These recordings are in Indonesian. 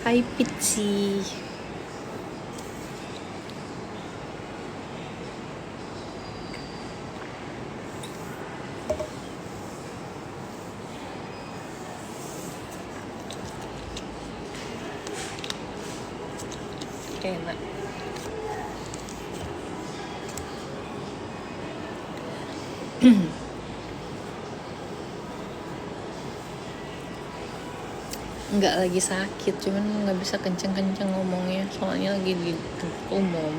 Hai Pitsi. Enak. Nggak lagi sakit, cuman nggak bisa kenceng-kenceng ngomongnya, soalnya lagi di umum.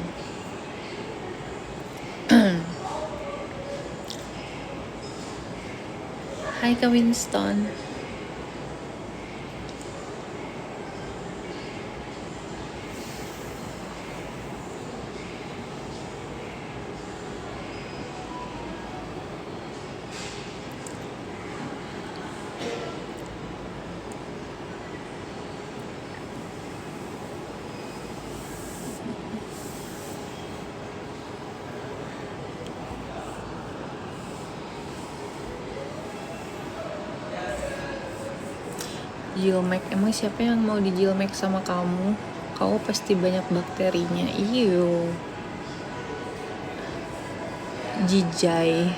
Hai Kak Winston. Jilmek, emang siapa yang mau dijilmek sama kamu? Kamu pasti banyak bakterinya. Iyo. Jijai.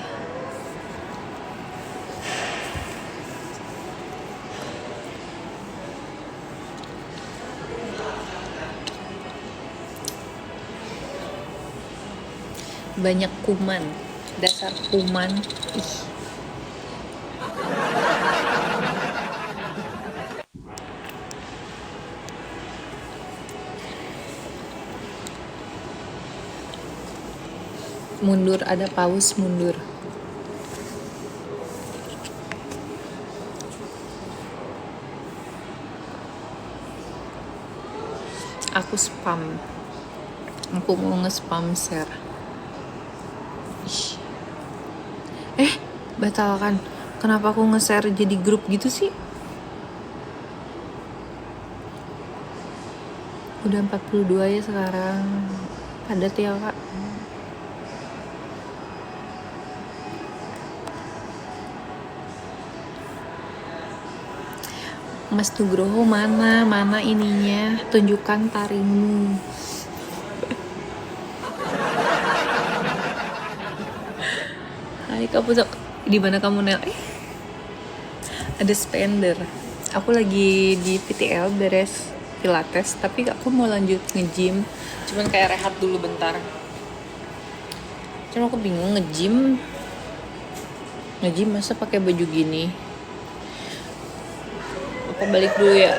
Banyak kuman. Dasar kuman. Ih. Mundur, ada paus mundur. Aku spam. Aku mau nge-spam share. Ih. Batalkan. Kenapa aku nge-share jadi grup gitu sih? Udah 42 ya sekarang. Padat ya Kak. Mas Nugroho mana ininya, tunjukkan taringmu. Hai Kak Pusok, di mana kamu Nel? Ada spender. Aku lagi di PTL beres pilates, tapi aku mau lanjut nge-gym. Cuman kayak rehat dulu bentar. Cuma aku bingung nge-gym masa pakai baju gini. Apa balik dulu ya?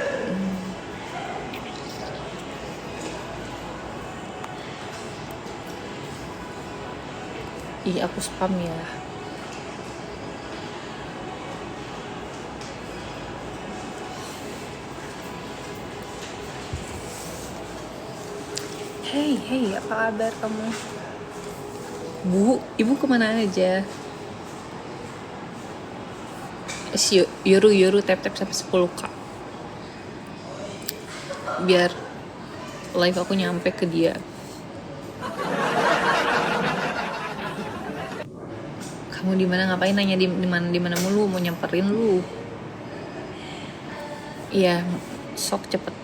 Ih, aku spam ya. Hey, apa kabar kamu? Bu, ibu kemana aja? Si Yoru tap sampai 10k. Biar live aku nyampe ke dia. Kamu di mana, ngapain nanya di mana mulu, mau nyamperin lu. Iya, sok cepet.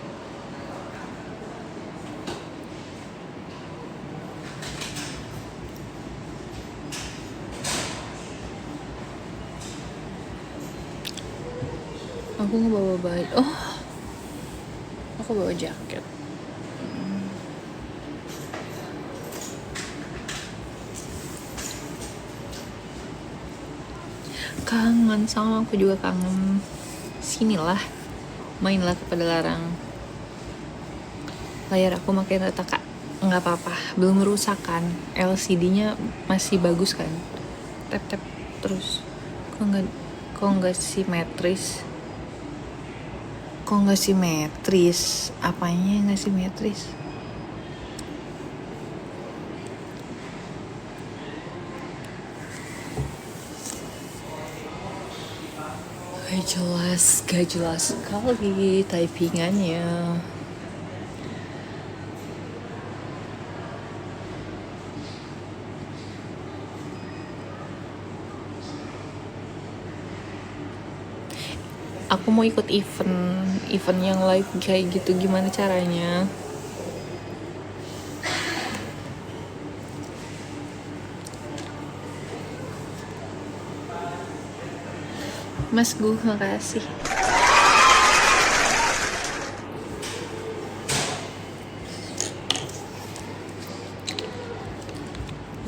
Aku ngebawa baju. Oh, aku bawa jaket. Kangen sama aku juga kangen. Sinilah, mainlah kepada larang. Layar aku makin retak Kak. Nggak apa-apa, belum rusak kan. LCD-nya masih bagus kan. Tap terus. Kok nggak simetris? Apanya nggak simetris? Gak jelas sekali typingannya. Aku mau ikut event yang live kayak gitu, gimana caranya? Mas Gu, makasih.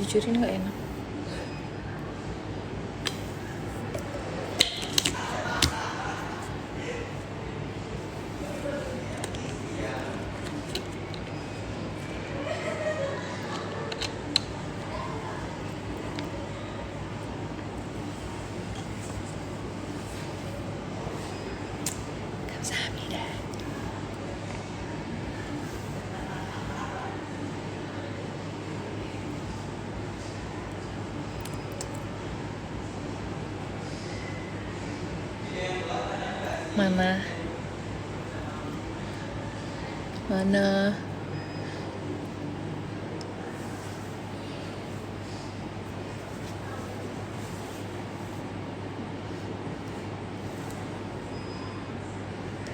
Jujurin nggak enak. Kamsahamnida. Mana? Mana?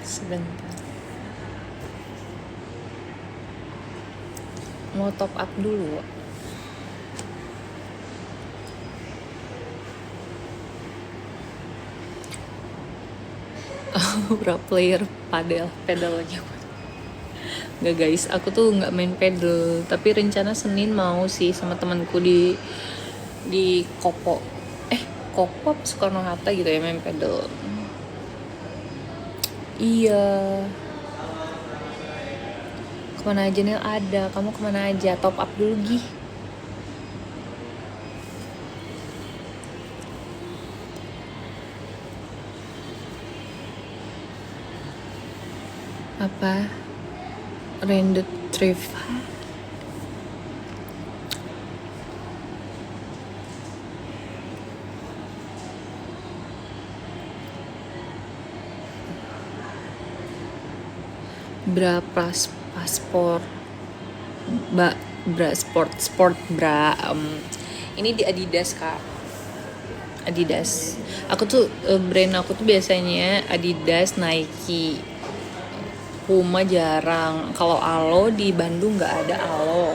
Sebentar. Mau top up dulu. Pro player pedalnya. Nggak guys, aku tuh nggak main pedal, tapi rencana Senin mau sih sama temanku di Kopo. Kopo apa Soekarno Hatta gitu ya, main pedal. Iya. Kemana aja nih ada, kamu kemana aja? Top up dulu Gi. Apa? Rendet thrift. Berapa paspor bra sport bra ini di Adidas Kak. Adidas. Aku tuh brand aku tuh biasanya Adidas, Nike, Puma jarang. Kalau Alo di Bandung nggak ada Alo.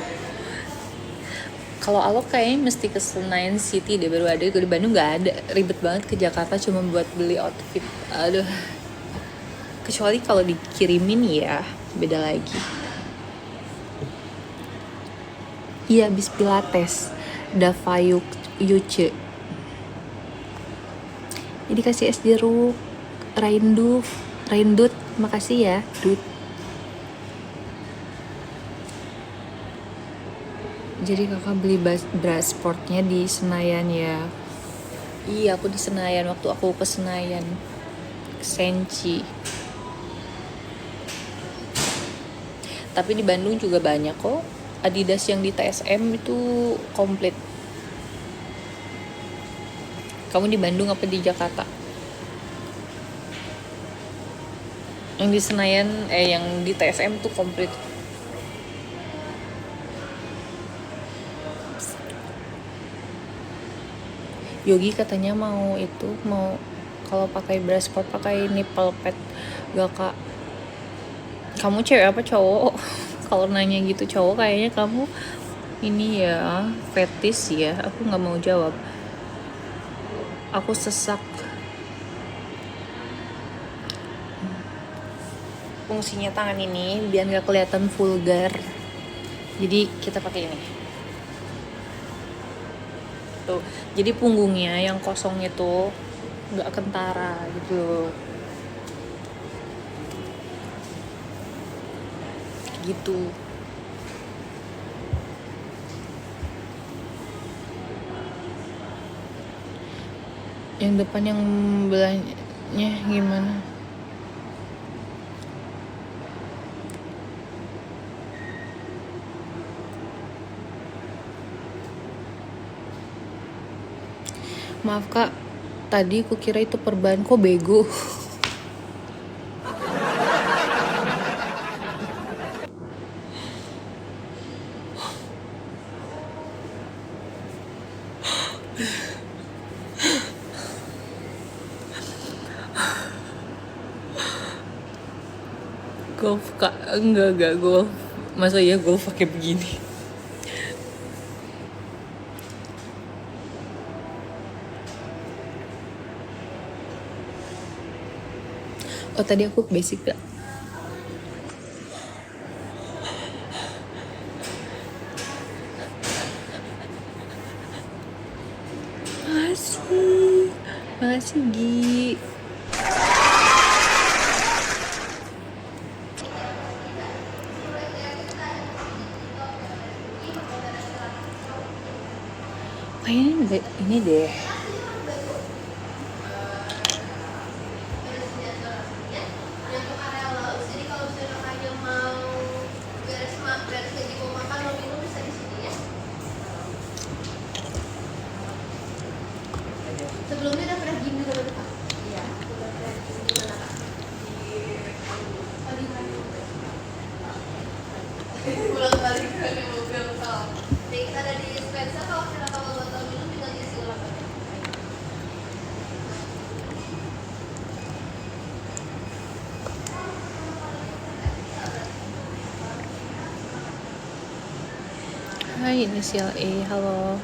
Kalau Alo kayaknya mesti ke Senayan City deh baru ada. Di Bandung nggak ada. Ribet banget ke Jakarta cuma buat beli outfit. Aduh. Kecuali kalau dikirimin ya beda lagi. Iya habis pilates Dava Yuce. Jadi kasih es jeruk. Raindut makasih ya Dut. Jadi kakak beli bra sportnya di Senayan ya. Iya aku di Senayan, waktu aku ke Senayan Senci. Tapi di Bandung juga banyak kok. Adidas yang di TSM itu komplit. Kamu di Bandung apa di Jakarta? Yang di Senayan, yang di TSM tuh komplit. Yogi katanya mau kalau pakai bra sport pakai nipple pad. Gak Kak. Kamu cewek apa cowok? Kalau nanya gitu cowok kayaknya kamu ini ya fetis ya. Aku nggak mau jawab. Aku sesak. Fungsinya tangan ini biar nggak kelihatan vulgar. Jadi kita pakai ini. Tuh. Jadi punggungnya yang kosong itu nggak kentara gitu. Gitu. Yang depan yang belahnya gimana? Maaf Kak, tadi aku kira itu perban, kok bego. Golf kak, enggak golf. Masa iya golf pakai begini? Oh tadi aku basic gak? Makasih Gi. Kayaknya ini deh. Sebelumnya udah pernah gym juga berarti Kak? Iya, udah pernah gym di mana Kak? Oh, di mana? Pulang balik ke mobil Kak. Jadi kita ada di Spencer, kalau kita mau botol minum tinggal isi ulang aja. Hai inisial E, halo.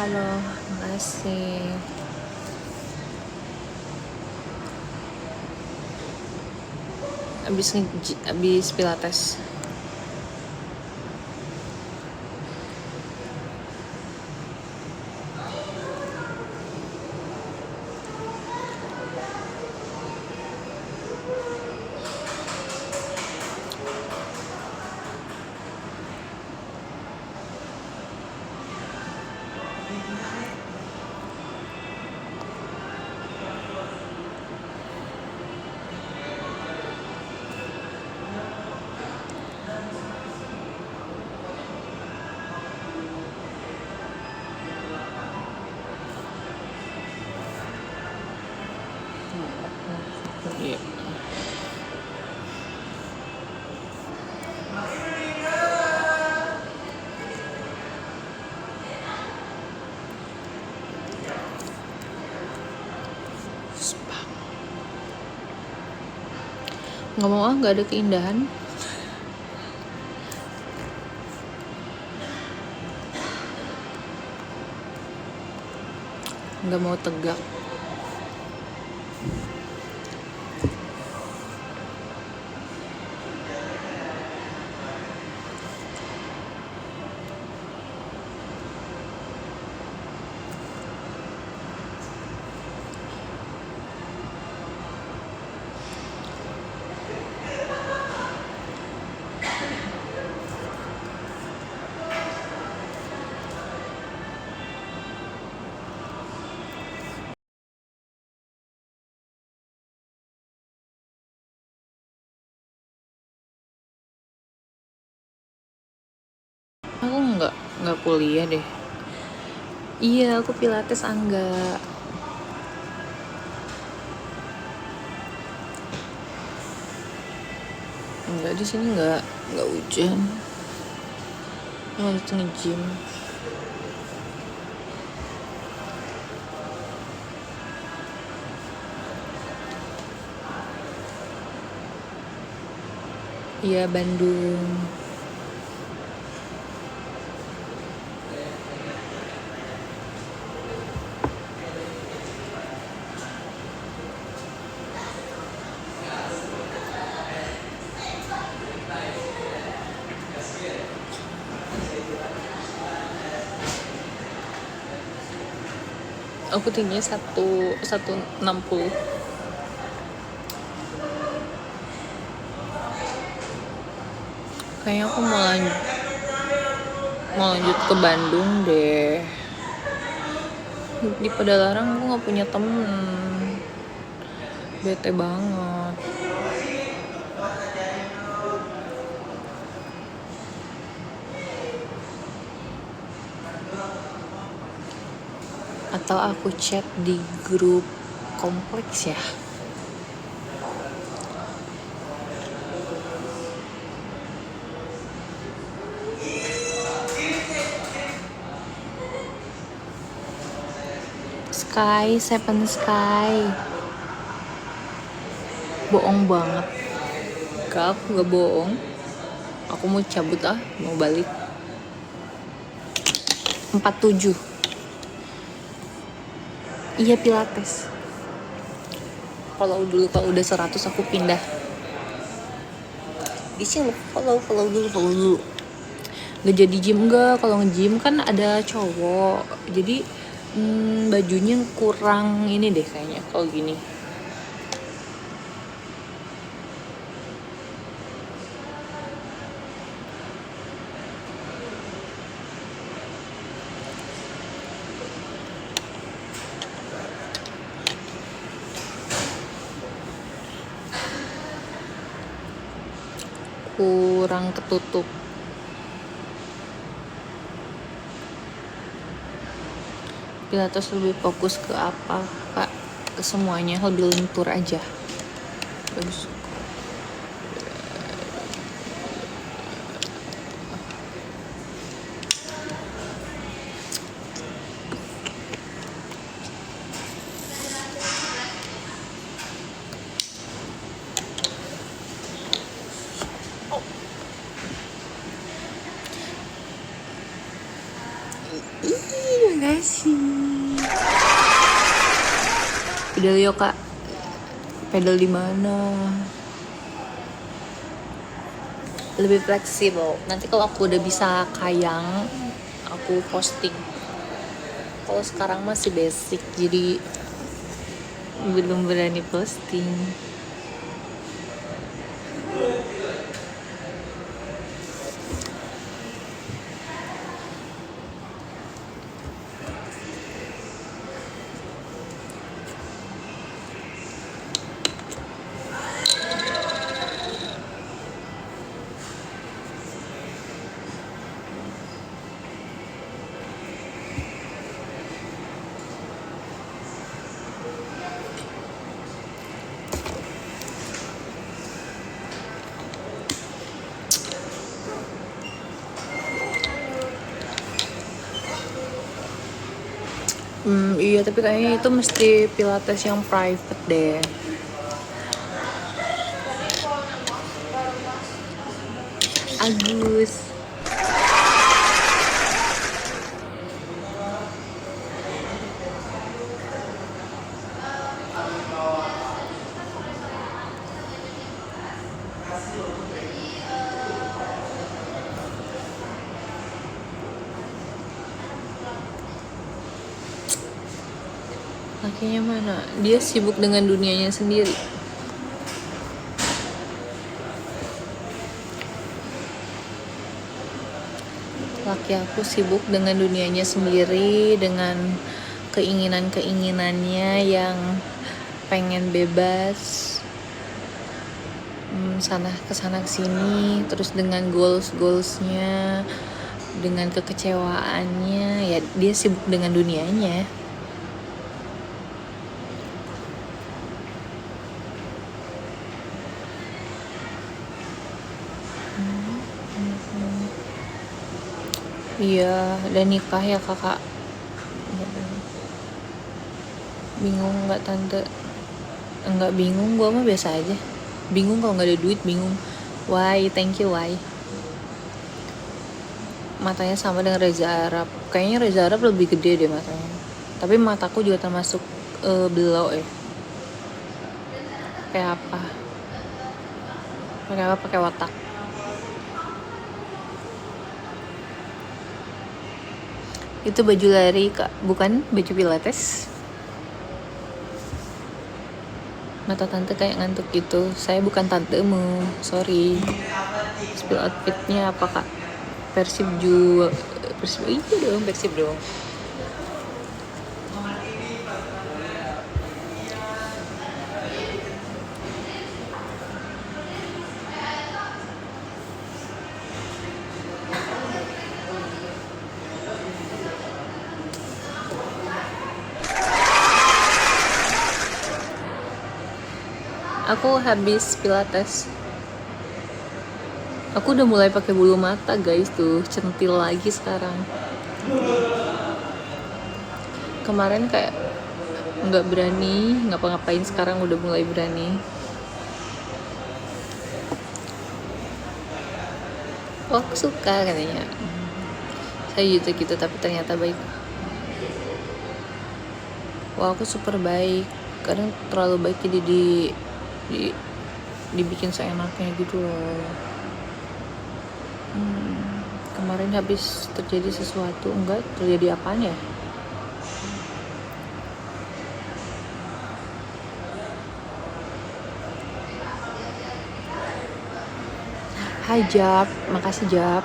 Halo, makasih. Abis pilates. Iya. Nggak mau nggak ada keindahan. Nggak mau tegak. Aku nggak kuliah deh. Iya, aku pilates enggak. Enggak, di sini nggak hujan. Harus nge-gym. Iya, Bandung. Aku tingginya 160. Kayaknya aku mau lanjut ke Bandung deh. Di Padalarang aku nggak punya temen. Bete banget. Atau aku chat di grup kompleks ya. Sky, Seven Sky. Bohong banget. Gak, aku gak bohong. Aku mau cabut mau balik. 47. Iya, Pilates. Kalau udah 100 aku pindah. Di sini follow dulu. Gak jadi gym enggak, kalau nge-gym kan ada cowok. Jadi bajunya kurang ini deh kayaknya kalau gini. Kurang ketutup. Pilates lebih fokus ke apa, Kak? Ke semuanya, lebih lentur aja. Bagus. Makasih. Pedal yuk, Kak. Pedal di mana? Lebih fleksibel. Nanti kalau aku udah bisa kayang, aku posting. Kalau sekarang masih basic, jadi belum berani posting. Iya, tapi kayaknya itu mesti pilates yang private deh. Agus. Lakinya mana? Dia sibuk dengan dunianya sendiri. Laki aku sibuk dengan dunianya sendiri, dengan keinginan-keinginannya yang pengen bebas, sana kesana kesini, terus dengan goalsnya, dengan kekecewaannya, ya dia sibuk dengan dunianya. Iya, dan nikah ya kakak. Bingung nggak tante? Enggak bingung, gue mah biasa aja. Bingung kalau nggak ada duit, bingung. Why? Thank you, why? Matanya sama dengan Reza Arab. Kayaknya Reza Arab lebih gede deh matanya. Tapi mataku juga termasuk belau ya. Kayak apa? Pakai apa? Pakai watak. Itu baju lari, Kak, bukan baju pilates. Mata tante kayak ngantuk gitu. Saya bukan tantemu, sorry. Spill outfitnya apa, Kak? Persib juga. Persib, iya dong, Persib dong. Aku habis pilates. Aku udah mulai pakai bulu mata, guys, tuh centil lagi sekarang. Kemarin kayak nggak berani ngapa-ngapain, sekarang udah mulai berani. Oh, aku suka katanya. Saya juga gitu, tapi ternyata baik. Wah, aku super baik. Kadang terlalu baik jadi dibikin seenaknya gitu loh. Kemarin habis terjadi sesuatu, enggak terjadi apaan ya? Hai Jap, makasih Jap.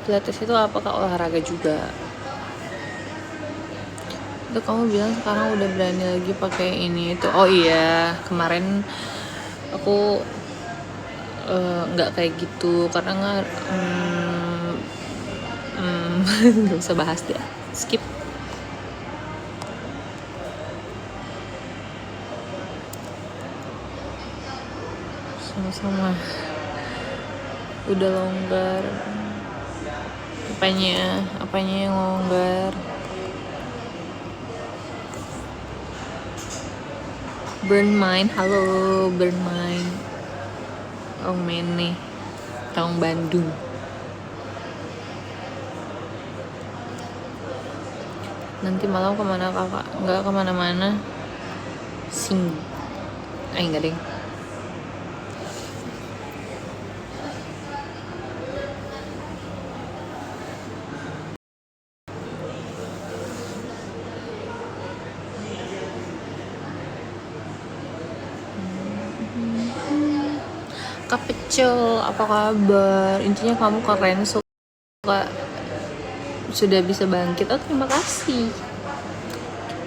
Pilates itu apakah olahraga juga? Itu kamu bilang sekarang udah berani lagi pakai ini itu. Oh iya, kemarin aku nggak kayak gitu karena nggak nggak usah bahas deh, skip. Sama-sama udah longgar. Apanya yang longgar? Burn Mind, halo Burn Mind. Oh Mene, Taung Bandung. Nanti malam kemana kakak? Nggak kemana-mana. Nggak deh. Kak Pecel, apa kabar? Intinya kamu keren, suka sudah bisa bangkit. Oh terima kasih.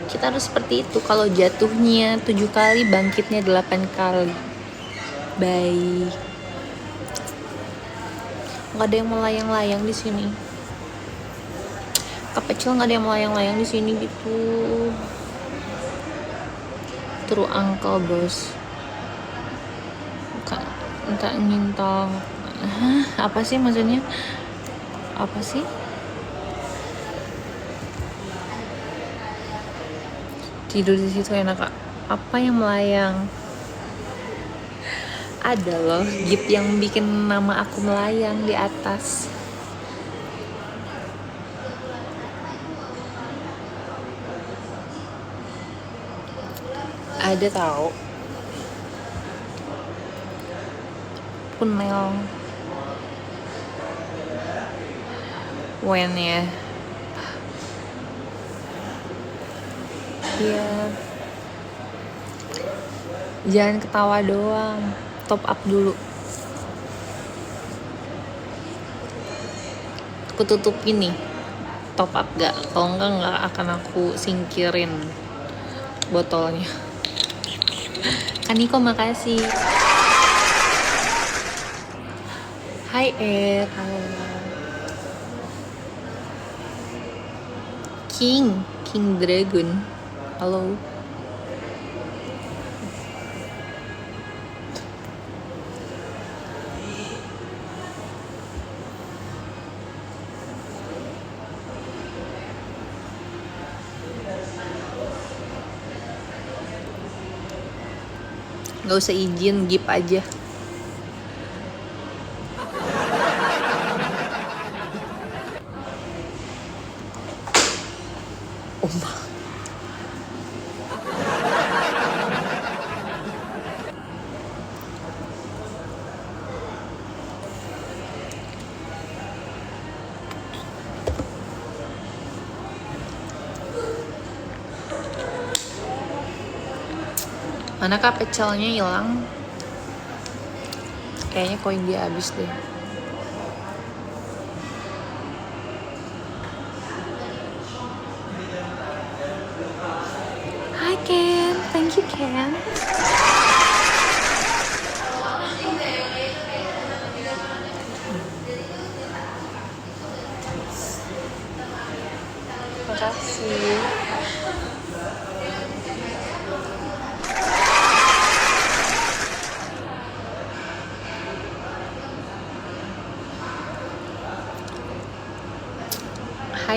Kita harus seperti itu. Kalau jatuhnya 7 kali, bangkitnya 8 kali. Baik. Nggak ada yang melayang-layang di sini. Kak Pecel nggak ada yang melayang-layang di sini gitu. True uncle bos. Entah nyintong. Apa sih maksudnya? Apa sih? Tidur di situ enak, Kak. Apa yang melayang? Ada loh gift yang bikin nama aku melayang di atas. Ada tahu. Punel. When ya. Iya. Jangan ketawa doang. Top up dulu. Aku tutupin nih. Top up gak? Kalau enggak akan aku singkirin botolnya. Kaniko makasih. Hai Air, halo. King Dragon, halo. Gak usah izin, gift aja. Mana Kak pecelnya hilang? Kayaknya koin dia habis deh. Hi Ken, thank you Ken. Makasih.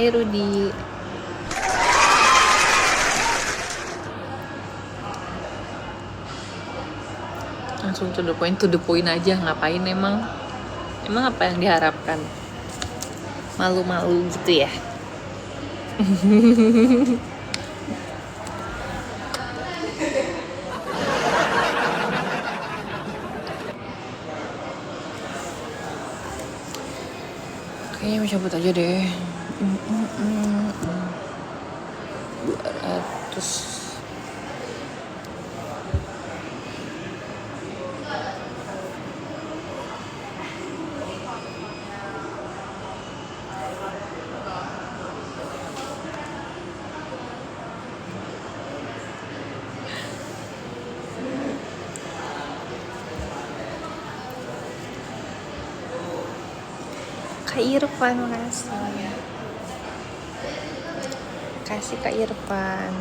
Hai Rudi. Langsung to the point aja. Ngapain emang? Emang apa yang diharapkan? Malu-malu gitu ya? Kayaknya mau cabut aja deh. 200. Kak Irfan, makasih. Kasih Kak Irfan.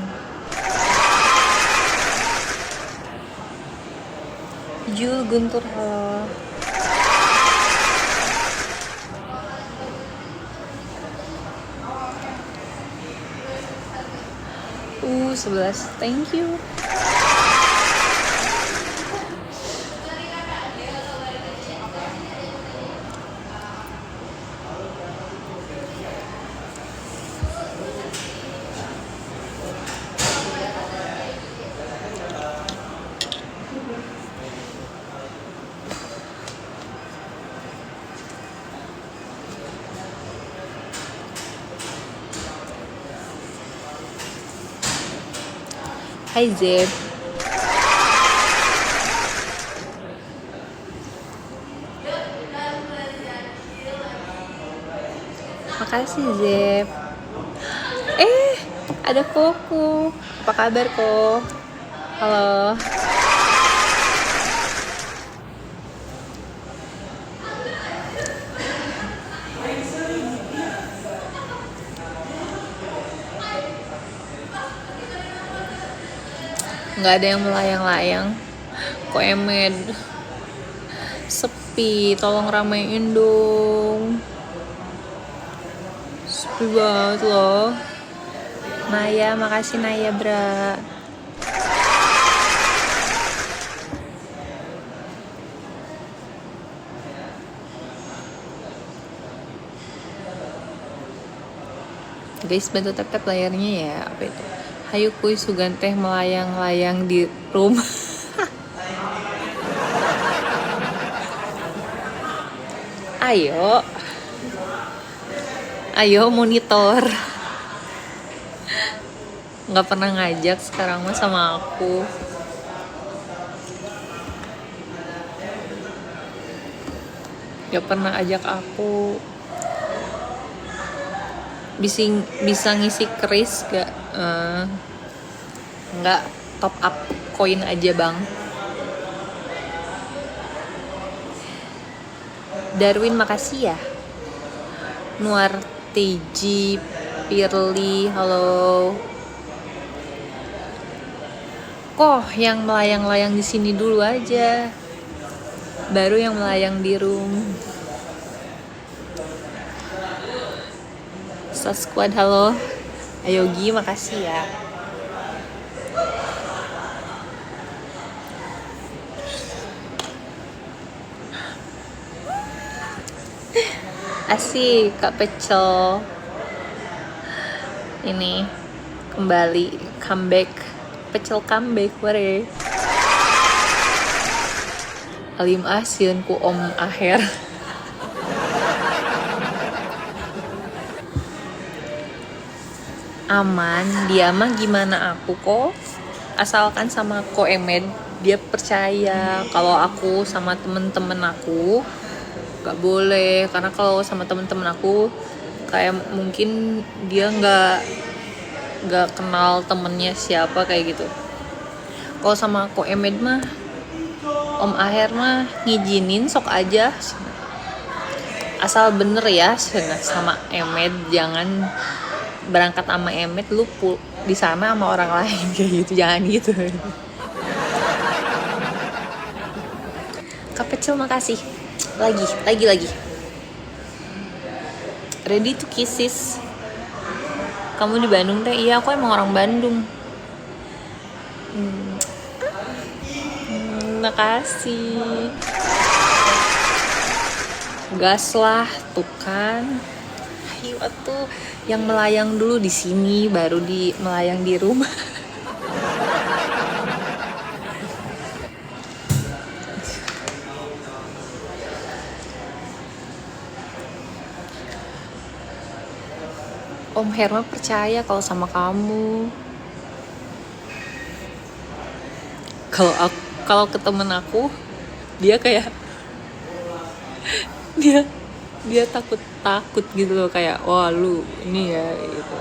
Jul Guntur, halo. Uh, 11, thank you. Hai Zeb. Makasih Zeb. Ada Koko. Apa kabar Ko? Halo. Nggak ada yang melayang-layang. Kok Emed sepi, tolong ramein dong. Sepi banget loh. Naya, makasih Naya Bra. Guys, bantu tap-tap layarnya ya. Apa itu? Hayu kuy sugan teh melayang-layang di rumah. Ayo monitor. Nggak pernah ngajak sekarang mah sama aku. Nggak pernah ajak aku. Bisa ngisi kris gak? Nggak, top up koin aja bang. Darwin makasih ya. Nuar Teji Pirli, halo. Kok yang melayang-layang di sini dulu aja, baru yang melayang di room. Squad, halo. Ayogi, makasih ya. Asik, Kak Pecel. Ini kembali, comeback. Pecel comeback, ware. Alim Asyun ku Om Aher. Aman, dia mah gimana aku kok. Asalkan sama Ko Emed, dia percaya. Kalau aku sama temen-temen aku gak boleh, karena kalau sama temen-temen aku kayak mungkin dia nggak kenal temennya siapa kayak gitu. Kalau sama Ko Emed mah, Om Aher mah ngizinin sok aja, asal bener ya sama Emed. Jangan berangkat sama Emed lu di sana sama orang lain kayak gitu, jangan gitu. Kak Pecel makasih. Lagi. Ready to kisses. Kamu di Bandung teh? Iya, aku emang orang Bandung. Makasih. Gas lah, tuh kan. Ayo tuh, yang melayang dulu di sini, baru di melayang di rumah. Om Herma percaya kalau sama kamu. Kalau ke temen aku, dia kayak dia dia takut gitu loh, kayak wah lu ini ya gitu.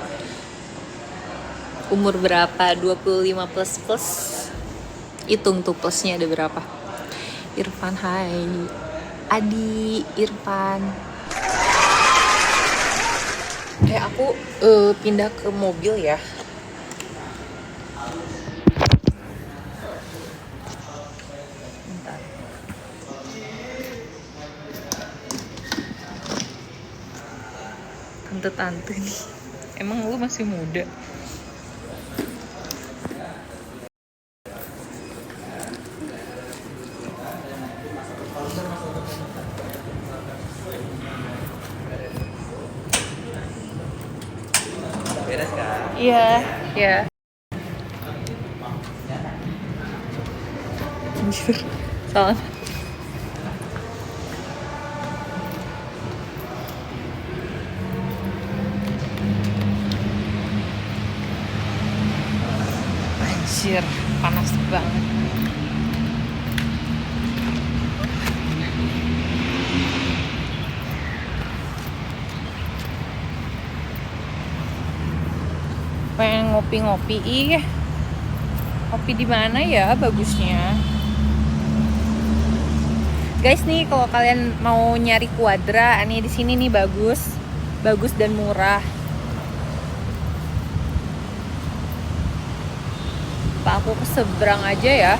Umur berapa? 25 plus. Hitung tuh plusnya ada berapa. Irfan, hai. Adi, Irfan. Aku pindah ke mobil ya. Bentar. Tante-tante nih. Emang lu masih muda? Beres kan? Iya. Iya. Anjir. Salah. Anjir, panas banget. Pengen ngopi-ngopi, kopi di mana ya bagusnya? Guys nih, kalau kalian mau nyari Quadra, nih di sini nih bagus dan murah. Pak, aku ke seberang aja ya.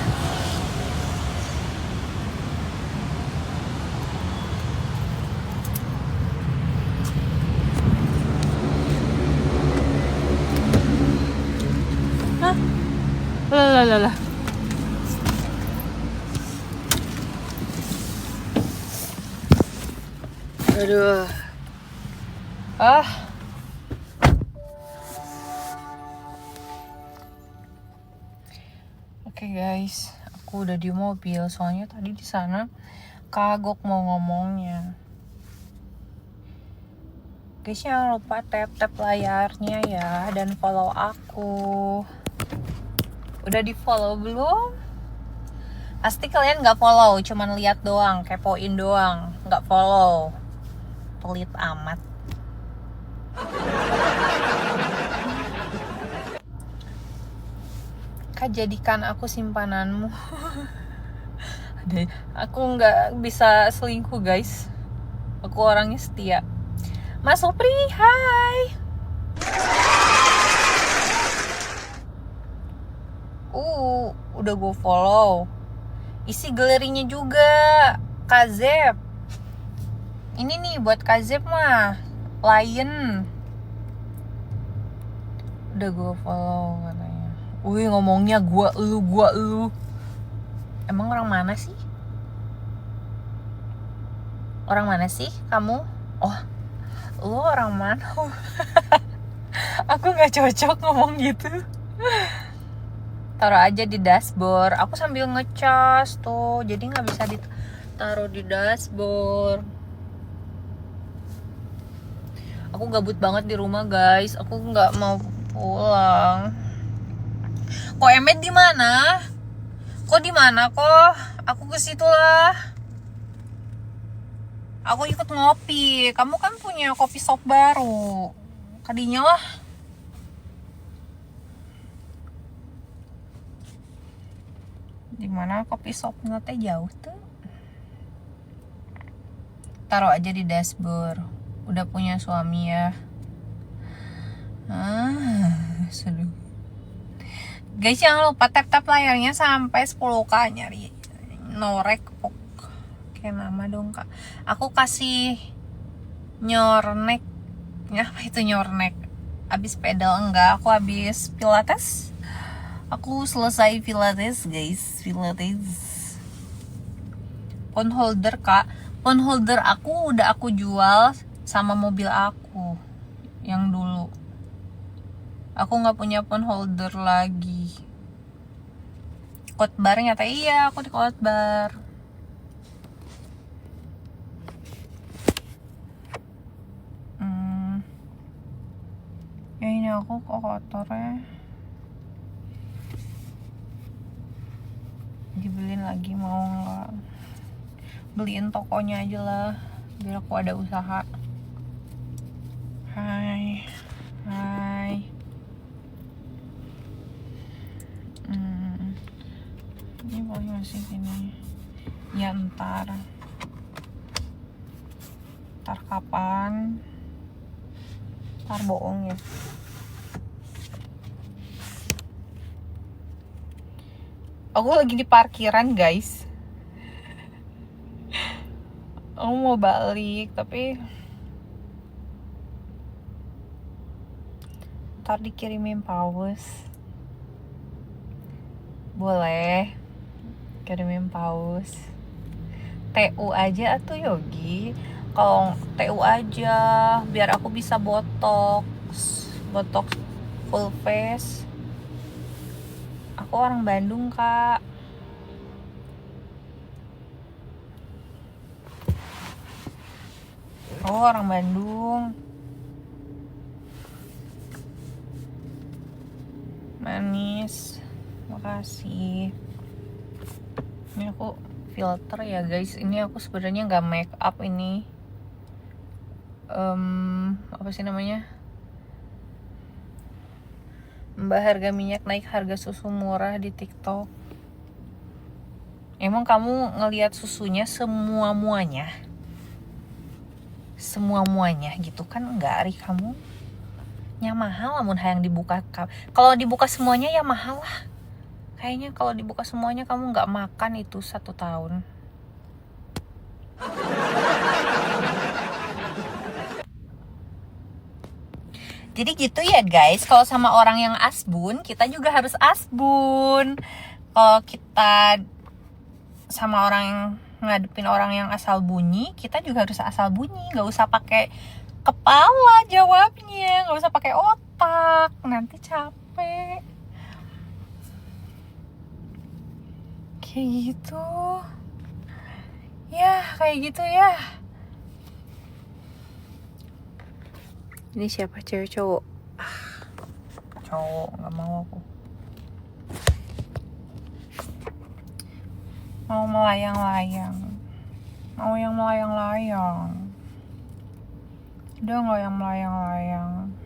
Hah? Lah. Aduh. Oke guys, aku udah di mobil. Soalnya tadi di sana kagok mau ngomongnya. Guys, jangan lupa tap layarnya ya dan follow aku. Udah di follow belum? Pasti kalian nggak follow, cuman lihat doang, kepoin doang, nggak follow. Pelit amat. Kak, jadikan aku simpananmu. Aku nggak bisa selingkuh guys. Aku orangnya setia. Mas Supri, hai. Udah gue follow. Isi galerinya juga Kazep. Ini nih buat Kazep mah Lion. Udah gue follow katanya. Ngomongnya gua lu. Emang orang mana sih? Orang mana sih kamu? Oh, lu orang mana? Aku gak cocok ngomong gitu. Taruh aja di dashboard. Aku sambil ngecas tuh, jadi gak bisa ditaruh di dashboard. Aku gabut banget di rumah guys. Aku gak mau pulang. Kok Emet di mana? Kok di mana kok? Aku ke situ lah. Aku ikut ngopi. Kamu kan punya kopi shop baru. Kadinya lah. Di mana kopi shopnya teh jauh tuh? Taruh aja di dashboard. Udah punya suami ya. Seduh. Guys, jangan lupa tap layarnya sampai 10k, nyari norek kayak nama dong kak. Aku kasih nyornek. Apa itu nyornek? Abis pedal enggak, aku habis pilates. Aku selesai pilates guys, pilates. Phone holder kak, phone holder aku udah aku jual sama mobil aku yang dulu. Aku nggak punya phone holder lagi. Quad bar nyata, iya aku di quad bar. Ya ini aku kok kotornya. Dibeliin lagi mau nggak? Beliin tokonya aja lah, biar aku ada usaha. Hai, hai. Ini boleh masih gini. Ya ntar kapan? Ntar bohong ya. Aku lagi di parkiran guys. Aku mau balik tapi ntar dikirimin paus. Boleh kirimin paus. TU aja atuh Yogi. Kalau TU aja biar aku bisa botox full face. Aku orang Bandung kak. Oh orang Bandung. Manis. Makasih. Ini aku filter ya guys. Ini aku sebenarnya nggak make up ini. Apa sih namanya? Mbak harga minyak naik, harga susu murah di TikTok. Emang kamu ngelihat susunya semua-muanya gitu kan? Enggak, Ari, kamu nya mahal lamun hayang dibuka. Kalau dibuka semuanya ya mahal lah. Kayaknya kalau dibuka semuanya kamu nggak makan itu 1 tahun. Jadi gitu ya guys, kalau sama orang yang asbun, kita juga harus asbun. Kalau kita sama orang yang ngadepin orang yang asal bunyi, kita juga harus asal bunyi. Gak usah pakai kepala jawabnya, gak usah pakai otak, nanti capek. Kayak gitu. Ya, kayak gitu ya. Ini siapa, cewek cowok? Cowok, gak mau aku. Mau melayang-layang. Mau yang melayang-layang. Udah gak yang melayang-layang.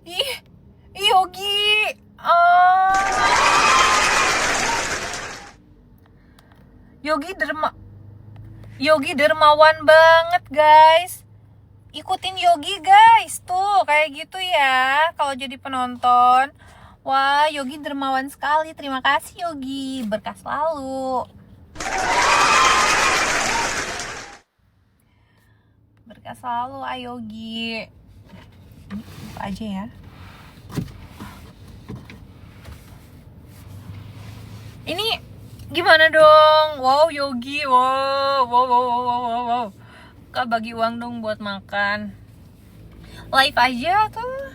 Ih, Yogi. Yogi dermawan banget guys. Ikutin Yogi guys, tuh kayak gitu ya kalau jadi penonton. Wah, Yogi dermawan sekali. Terima kasih Yogi, berkah selalu. Berkah selalu Yogi. Ini buka aja ya. Ini gimana dong? Wow Yogi, wow. Kak bagi uang dong buat makan. Live aja tuh.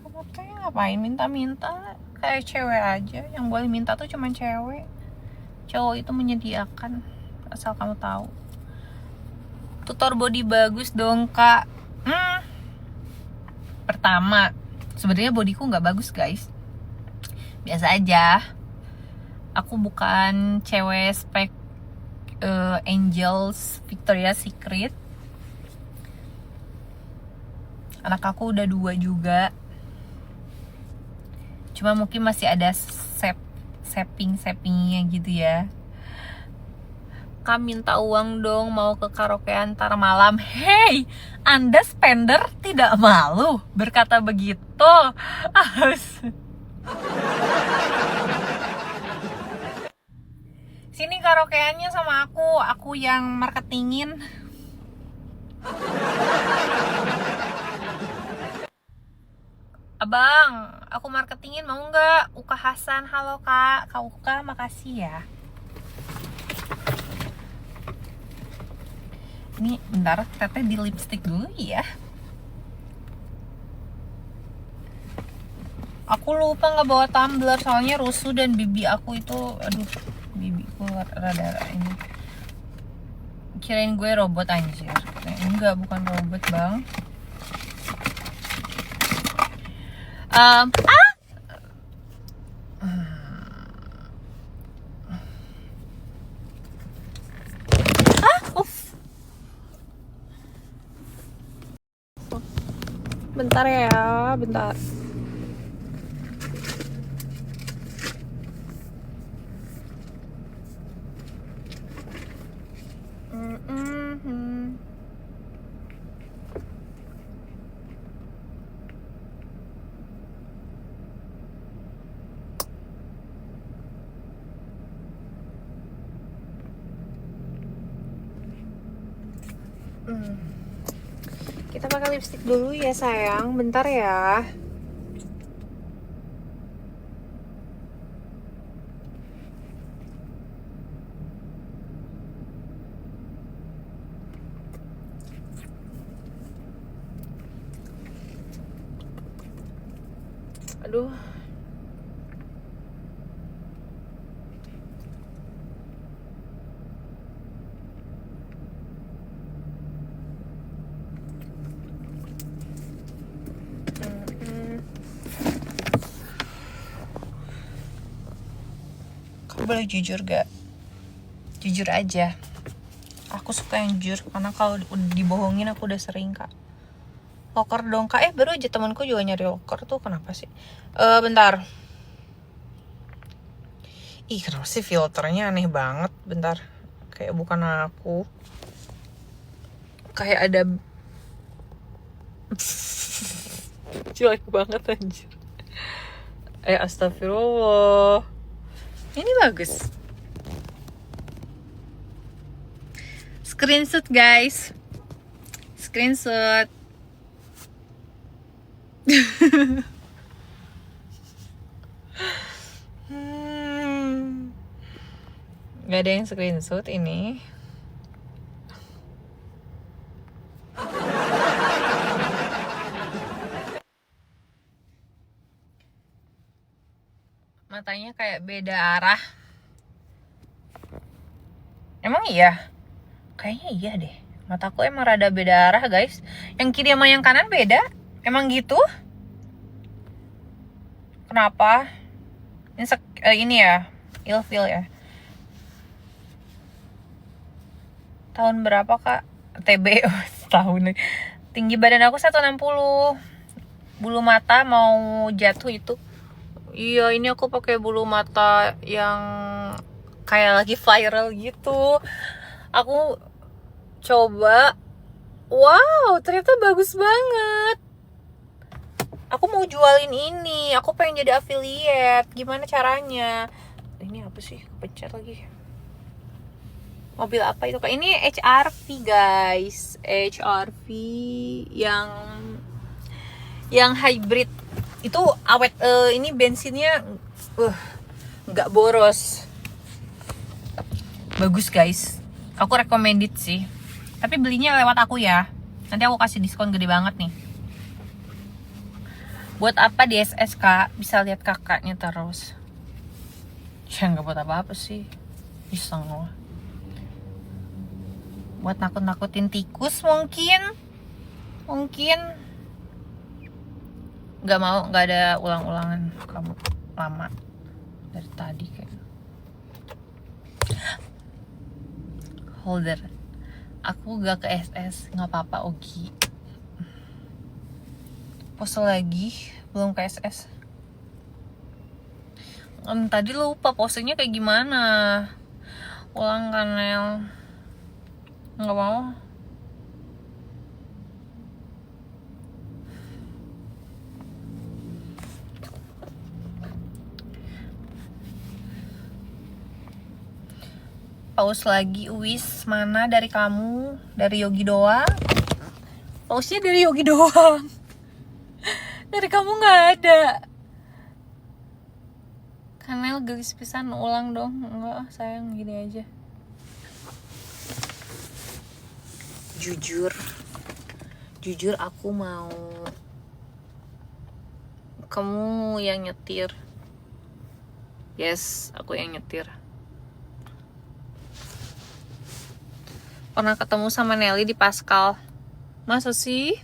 Kamu tuh ngapain minta-minta? Kayak cewek aja. Yang boleh minta tuh cuma cewek. Cowok itu menyediakan. Asal kamu tahu. Tutor body bagus dong kak. Pertama, sebenarnya bodyku nggak bagus guys. Biasa aja. Aku bukan cewek spek Angels Victoria's Secret. Anak aku udah 2 juga. Cuma mungkin masih ada savingnya gitu ya. Kak minta uang dong, mau ke karaokean ntar malam. Hey, Anda spender tidak malu berkata begitu. Sini karaokeannya sama aku yang marketingin. Abang, aku marketingin mau nggak? Uka Hasan, halo kak, kak Uka, makasih ya. Ini bentar, teteh di lipstick dulu ya. Aku lupa nggak bawa tumbler, soalnya rusuh dan bibi aku itu, aduh, bibiku rada ini. Kirain gue robot anjir. Enggak, bukan robot bang. Ah, uff. Bentar ya, bentar. Kita pakai lipstick dulu ya sayang, bentar ya. Aduh. Kamu boleh jujur gak? Jujur aja. Aku suka yang jujur, karena kalau udah dibohongin aku udah sering kak. Loker dong kak, baru aja temanku juga nyari loker tuh, kenapa sih? Bentar. Ih, kenapa sih filternya aneh banget? Bentar, kayak bukan aku. Kayak ada jelek banget anjir. Astagfirullah. Ini bagus. Screenshot guys. Screenshot. Gak ada yang screenshot ini. Matanya kayak beda arah. Emang iya? Kayaknya iya deh. Mataku emang rada beda arah guys. Yang kiri sama yang kanan beda. Emang gitu? Kenapa? Ini ya, ilfil ya. Tahun berapa kak? TB setahun. Tinggi badan aku 160. Bulu mata mau jatuh itu. Iya, ini aku pakai bulu mata yang kayak lagi viral gitu. Aku coba. Wow, ternyata bagus banget. Aku mau jualin ini. Aku pengen jadi affiliate. Gimana caranya? Ini apa sih? Kepencet lagi. Mobil apa itu kak? Ini HRV guys. HRV yang hybrid. Itu awet. Ini bensinnya nggak boros. Bagus guys. Aku recommended sih. Tapi belinya lewat aku ya. Nanti aku kasih diskon gede banget nih. Buat apa di SSK? Bisa lihat kakaknya terus. Ya nggak buat apa-apa sih. Iseng loh. Buat nakut-nakutin tikus mungkin. Nggak mau, nggak ada ulang-ulangan. Kamu lama dari tadi kayak. Holder. Aku gak ke SS, nggak apa-apa Ogi. Pose lagi, belum ke SS. Tadi lupa posenya kayak gimana. Ulang kanel. Nggak mau. paus lagi. Wis, mana dari kamu? Dari Yogi doang? Pausnya dari Yogi doang. Dari kamu nggak ada. Kanel gelis pisan, ulang dong. Enggak, sayang, gini aja. Jujur aku mau kamu yang nyetir. Yes, aku yang nyetir. Pernah ketemu sama Nelly di Pascal. Masa sih?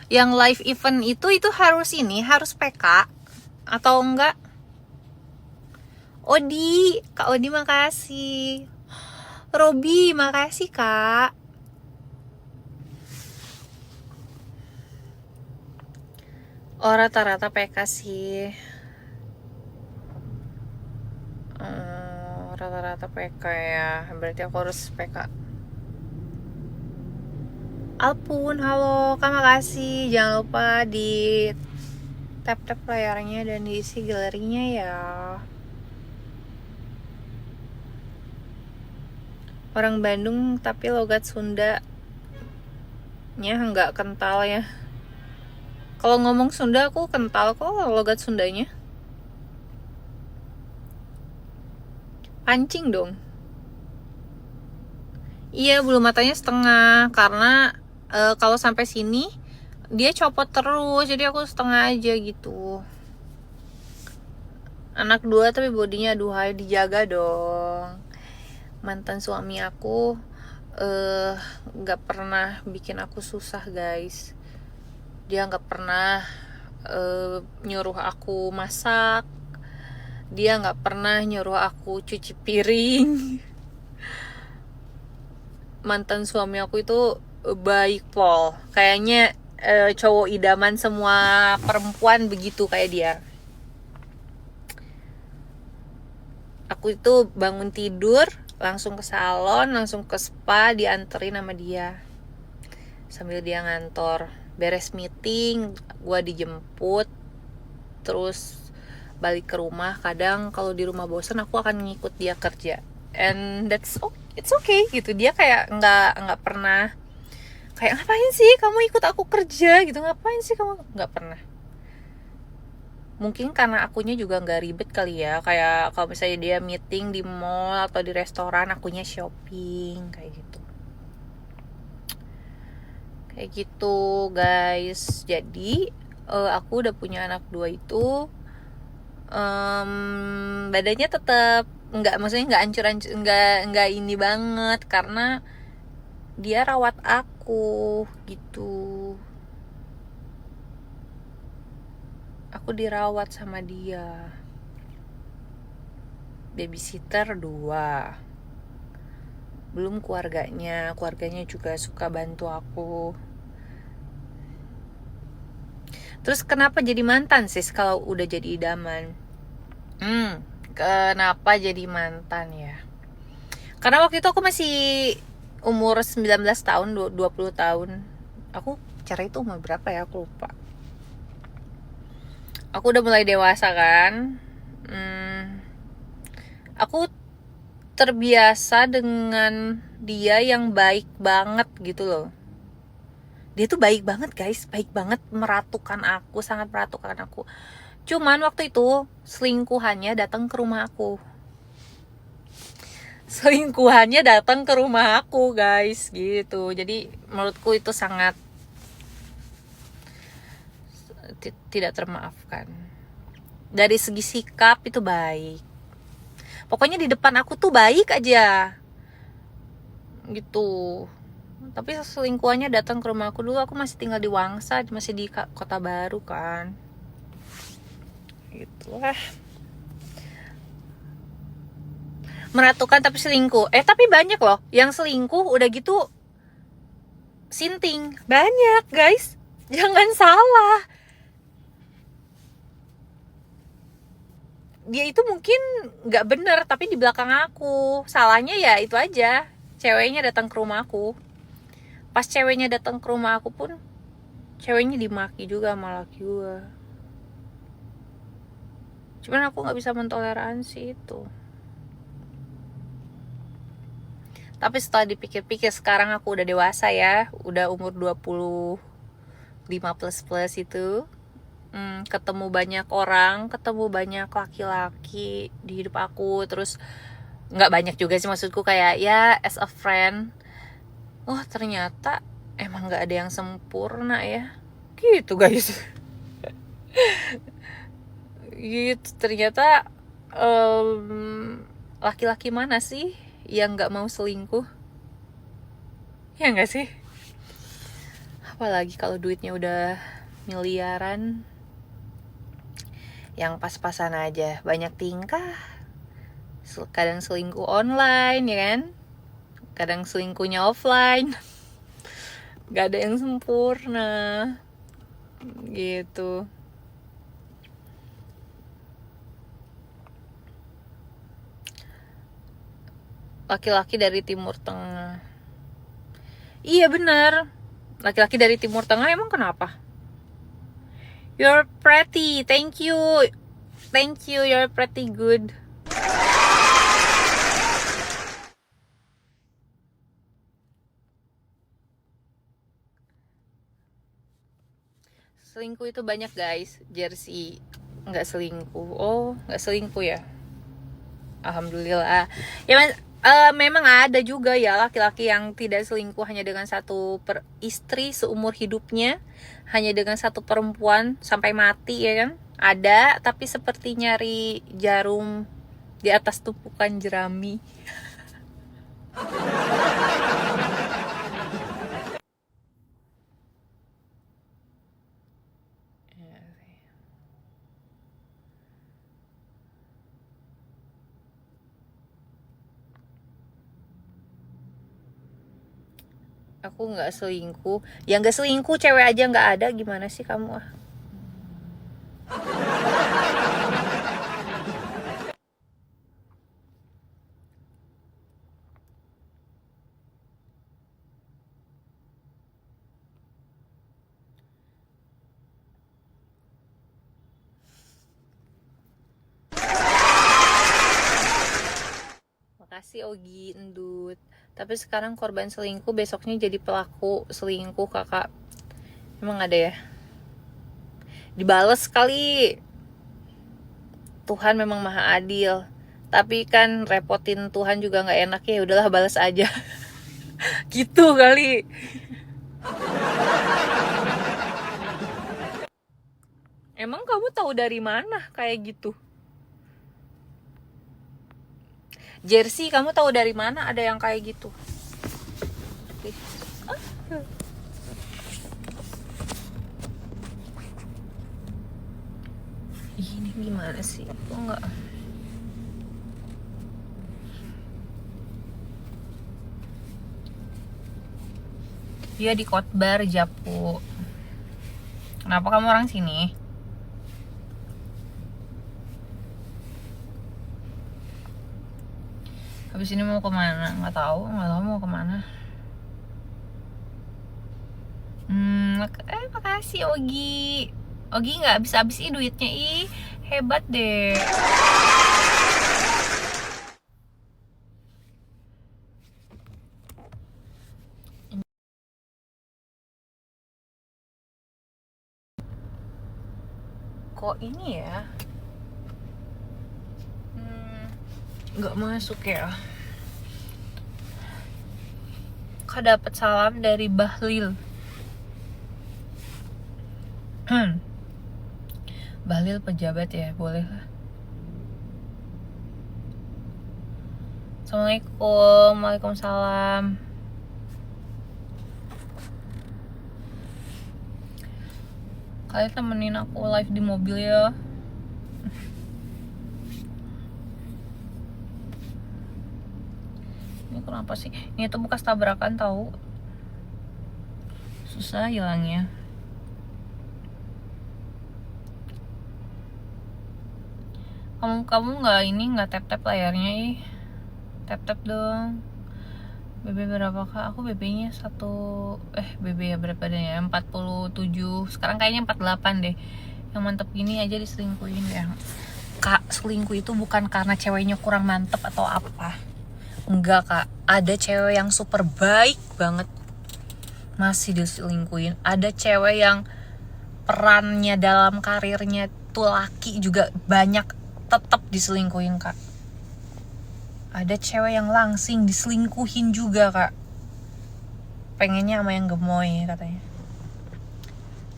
Yang live event itu harus harus PK atau enggak? Odi, Kak Odi makasih. Robi makasih Kak. Oh, rata-rata PK sih. Rata-rata PK ya. Berarti aku harus PK. Alpun, halo, Kak makasih. Jangan lupa di tap-tap layarnya dan diisi galerinya ya. Orang Bandung tapi logat Sundanya nggak kental ya. Kalau ngomong Sunda aku kental kok logat Sundanya. Pancing dong. Iya, bulu matanya setengah karena kalau sampai sini dia copot terus, jadi aku setengah aja gitu. Anak 2 tapi bodinya aduhai, dijaga dong. Mantan suami aku nggak pernah bikin aku susah guys. Dia nggak pernah nyuruh aku masak. Dia nggak pernah nyuruh aku cuci piring. Mantan suami aku itu baik pol. Kayaknya cowok idaman semua perempuan begitu kayak dia. Aku itu bangun tidur langsung ke salon, langsung ke spa, dianterin sama dia sambil dia ngantor. Beres meeting gue dijemput, terus balik ke rumah. Kadang kalau di rumah bosan aku akan ngikut dia kerja, and it's okay gitu. Dia kayak nggak pernah kayak ngapain sih kamu ikut aku kerja gitu, ngapain sih kamu, nggak pernah. Mungkin karena akunya juga nggak ribet kali ya, kayak kalau misalnya dia meeting di mall atau di restoran, akunya shopping kayak gitu guys. Jadi aku udah punya anak 2 itu badannya tetap maksudnya nggak hancur-hancur, nggak ini banget karena dia rawat aku gitu. Aku dirawat sama dia. Babysitter 2. Belum keluarganya juga suka bantu aku. Terus kenapa jadi mantan sis kalau udah jadi idaman? Kenapa jadi mantan ya? Karena waktu itu aku masih umur 19 tahun, 20 tahun. Aku cerai itu umur berapa ya? Aku lupa. Aku udah mulai dewasa kan. Aku terbiasa dengan dia yang baik banget gitu loh. Dia tuh baik banget guys, baik banget, meratukan aku, sangat meratukan aku. Cuman waktu itu selingkuhannya datang ke rumah aku. Guys gitu. Jadi menurutku itu sangat tidak termaafkan. Dari segi sikap itu baik. Pokoknya di depan aku tuh baik aja gitu. Tapi selingkuhannya datang ke rumah aku. Dulu aku masih tinggal di Wangsa, masih di Kota Baru kan. Gitulah. Meratukan tapi selingkuh. Tapi banyak loh yang selingkuh udah gitu sinting. Banyak guys. Jangan salah. Dia itu mungkin gak bener, tapi di belakang aku. Salahnya ya itu aja, ceweknya datang ke rumah aku. Pas ceweknya datang ke rumah aku pun ceweknya dimaki juga sama laki gue. Cuman aku nggak bisa mentoleransi itu. Tapi setelah dipikir-pikir, sekarang aku udah dewasa ya, udah umur 25 plus itu. Ketemu banyak orang, ketemu banyak laki-laki di hidup aku. Terus nggak banyak juga sih, maksudku kayak ya as a friend. Oh ternyata emang nggak ada yang sempurna ya, gitu guys. Gitu ternyata laki-laki mana sih yang nggak mau selingkuh, ya nggak sih? Apalagi kalau duitnya udah miliaran. Yang pas-pasan aja banyak tingkah, kadang selingkuh online ya kan, kadang selingkuhnya offline. Gak ada yang sempurna gitu. Laki-laki dari Timur Tengah. Iya benar, laki-laki dari Timur Tengah emang kenapa? You're pretty, thank you, you're pretty good. Selingkuh itu banyak guys. Jersey nggak selingkuh. Oh nggak selingkuh ya, alhamdulillah ya. Memang ada juga ya laki-laki yang tidak selingkuh hanya dengan satu istri seumur hidupnya, hanya dengan satu perempuan sampai mati ya kan. Ada, tapi seperti nyari jarum di atas tumpukan jerami. Aku nggak selingkuh. Yang nggak selingkuh cewek aja nggak ada, gimana sih kamu ah? Makasih Ogi Endut. Tapi sekarang korban selingkuh, besoknya jadi pelaku selingkuh kakak. Emang ada ya? Dibales kali. Tuhan memang maha adil. Tapi kan repotin Tuhan juga nggak enak ya. Udahlah balas aja. Gitu kali. Emang kamu tahu dari mana kayak gitu? Jersey, kamu tahu dari mana ada yang kayak gitu? Ini gimana sih? Aku nggak. Dia di Kotbar Japu. Kenapa kamu orang sini? Habis ini mau kemana? Nggak tahu mau kemana. Makasih Ogi. Ogi nggak habis-habis duitnya, hebat deh. Kok ini ya? Nggak masuk ya? Kak dapat salam dari Bahlil. Bahlil pejabat ya, boleh lah. Assalamualaikum, waalaikumsalam. Kalian temenin aku live di mobil ya. Ini kenapa sih? Ini tuh bekas tabrakan tahu. Susah hilangnya. Kamu nggak tap layarnya tap dong. BB berapa kak? Aku BB-nya BB ya berapa deh ya? 47. Sekarang kayaknya 48 deh. Yang mantep gini aja diselingkuhin ya. Kak, selingkuh itu bukan karena ceweknya kurang mantep atau apa. Enggak kak, ada cewek yang super baik banget masih diselingkuhin. Ada cewek yang perannya dalam karirnya tuh laki juga banyak tetap diselingkuhin kak. Ada cewek yang langsing diselingkuhin juga kak, pengennya sama yang gemoy katanya.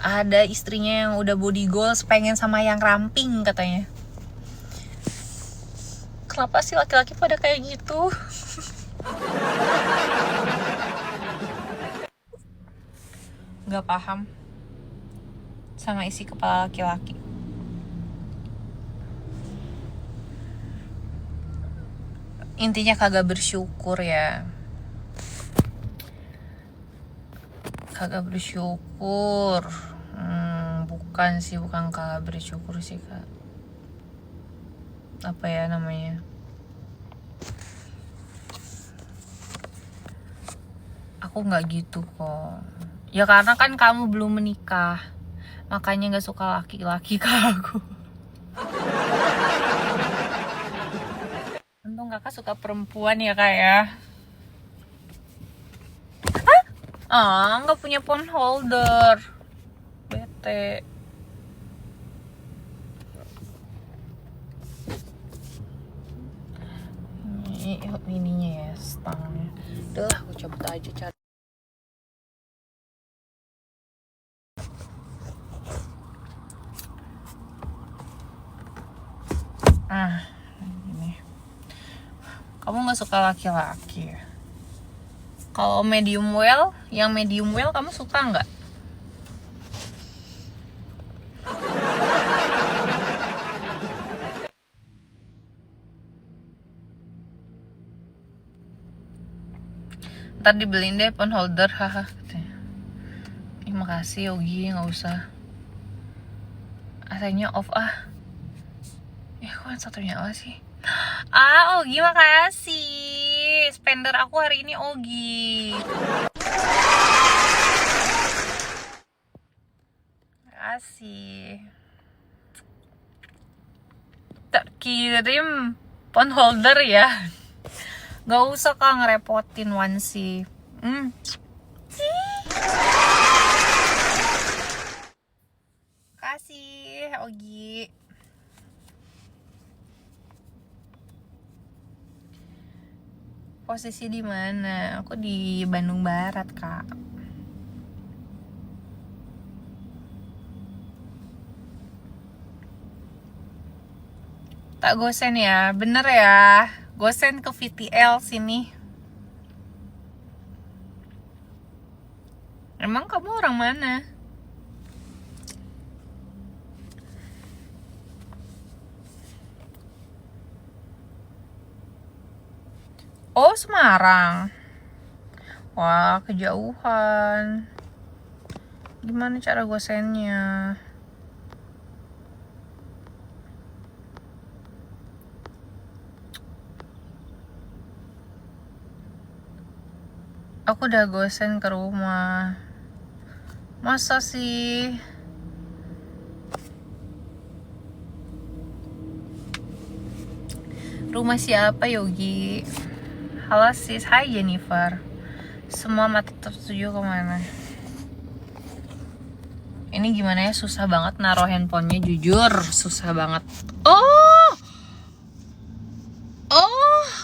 Ada istrinya yang udah body goals pengen sama yang ramping katanya. Kenapa sih laki-laki pada kayak gitu? Gak paham sama isi kepala laki-laki. Intinya kagak bersyukur ya. Kagak bersyukur. Bukan kagak bersyukur sih kak. Apa ya namanya? Aku nggak gitu kok. Ya karena kan kamu belum menikah, makanya nggak suka laki-laki kayak aku. Untung kakak suka perempuan ya kak ya. Nggak punya phone holder. Bete. Ininya ya, stangnya. Udah lah, aku cabut aja cari. Ini. Kamu nggak suka laki-laki ya? Kalau medium well, yang medium well kamu suka nggak? Ntar dibeliin deh phone holder, haha. Makasih Yogi, nggak usah. AC-nya off ah. Kok satunya apa sih? Ogi makasih. Spender aku hari ini Ogi. Makasih. Tak kirim phone holder ya. Gak usah kak ngerepotin Wansi. Makasih Ogi. Posisi di mana? Aku di Bandung Barat, Kak. Tak gosen ya, bener ya. Gosen ke VTL sini. Emang kamu orang mana? Oh, Semarang. Wah, kejauhan. Gimana cara gosennya? Aku udah gosen ke rumah. Masa sih? Rumah siapa Yogi? Halo sis, hai Jennifer. Semua mata tertuju kemana? Ini gimana ya, susah banget naruh handphonenya, jujur susah banget. Oh,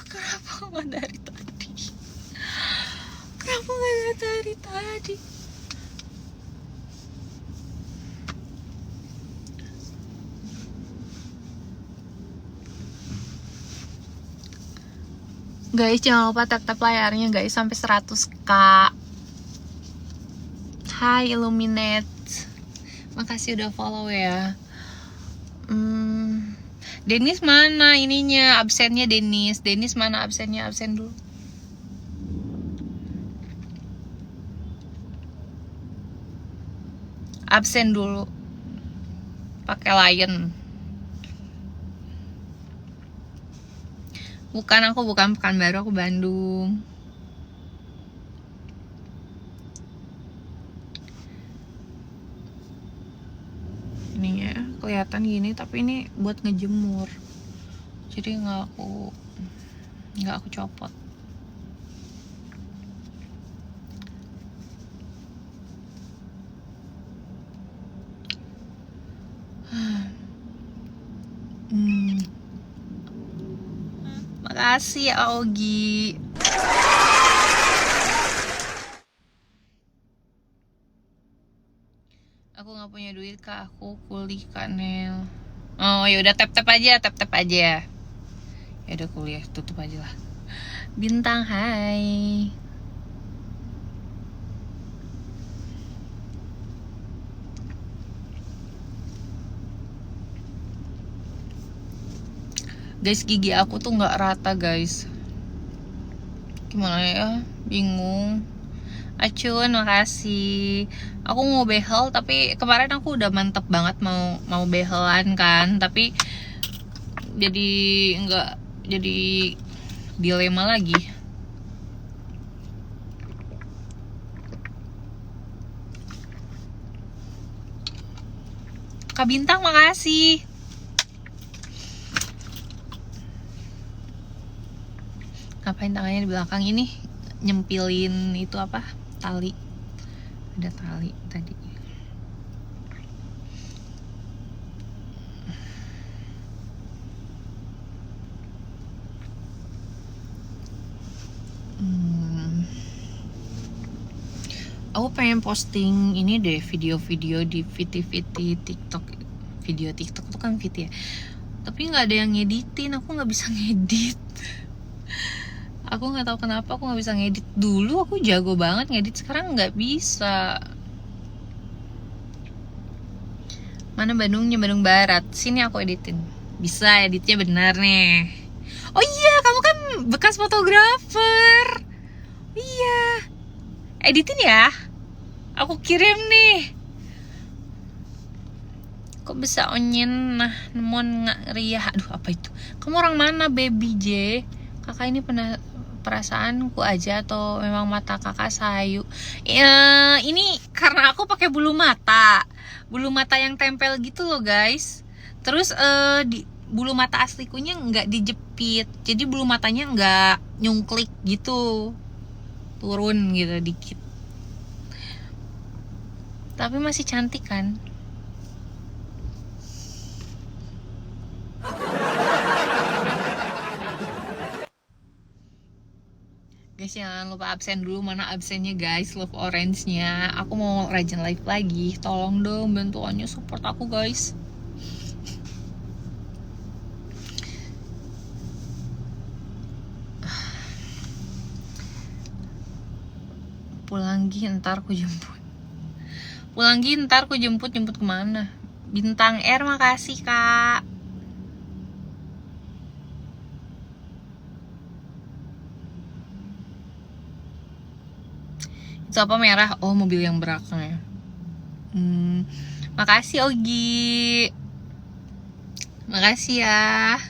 kenapa nggak dari tadi? Kenapa nggak dari tadi? Guys, jangan lupa tap-tap layarnya guys sampai 100k. Hai Illuminate. Makasih udah follow ya. Denis mana ininya? Absennya Denis. Denis mana absennya? Absen dulu. Absen dulu. Pakai Lion. Bukan, aku bukan Pekanbaru, aku Bandung. kelihatan gini, tapi ini buat ngejemur. Jadi nggak aku copot. Makasih ya Ogi. Aku nggak punya duit kak, aku kuliah Kak Nel. Oh ya udah tap aja. Ya udah kuliah, tutup aja lah. Bintang hai. Guys, gigi aku tuh nggak rata guys. Gimana ya? Bingung. Acun, makasih. Aku mau behel, tapi kemarin aku udah mantep banget mau behelan kan, tapi jadi dilema lagi. Kak Bintang, makasih. Ngapain tangannya di belakang ini? Nyempilin itu apa? Tali. Ada tali tadi. Aku pengen posting ini deh, video-video di VT TikTok. Video TikTok tuh kan VT ya. Tapi nggak ada yang ngeditin, aku nggak bisa ngedit. Aku nggak tahu kenapa aku nggak bisa ngedit. Dulu aku jago banget ngedit, sekarang nggak bisa. Mana Bandungnya? Bandung Barat. Sini aku editin. Bisa, editnya benar nih. Oh iya, kamu kan bekas fotografer. Iya. Editin ya. Aku kirim nih. Kok bisa onyen? Nah, nemon nggak riah. Aduh, apa itu? Kamu orang mana, Baby J? Kakak ini pernah perasaanku aja atau memang mata kakak sayu? Ya, ini karena aku pakai bulu mata yang tempel gitu loh guys. Terus di bulu mata aslikunya nggak dijepit, jadi bulu matanya nggak nyungklik gitu, turun gitu dikit. Tapi masih cantik kan? Guys, jangan lupa absen dulu. Mana absennya guys? Love orange-nya. Aku mau rajin live lagi. Tolong dong bantuannya, support aku guys. Pulang Gi, ntar ku jemput. Pulang Gi, ntar ku jemput. Jemput kemana? Bintang R, makasih kak. Itu apa merah? Oh, mobil yang belakang ya. Makasih Ogi. Makasih ya.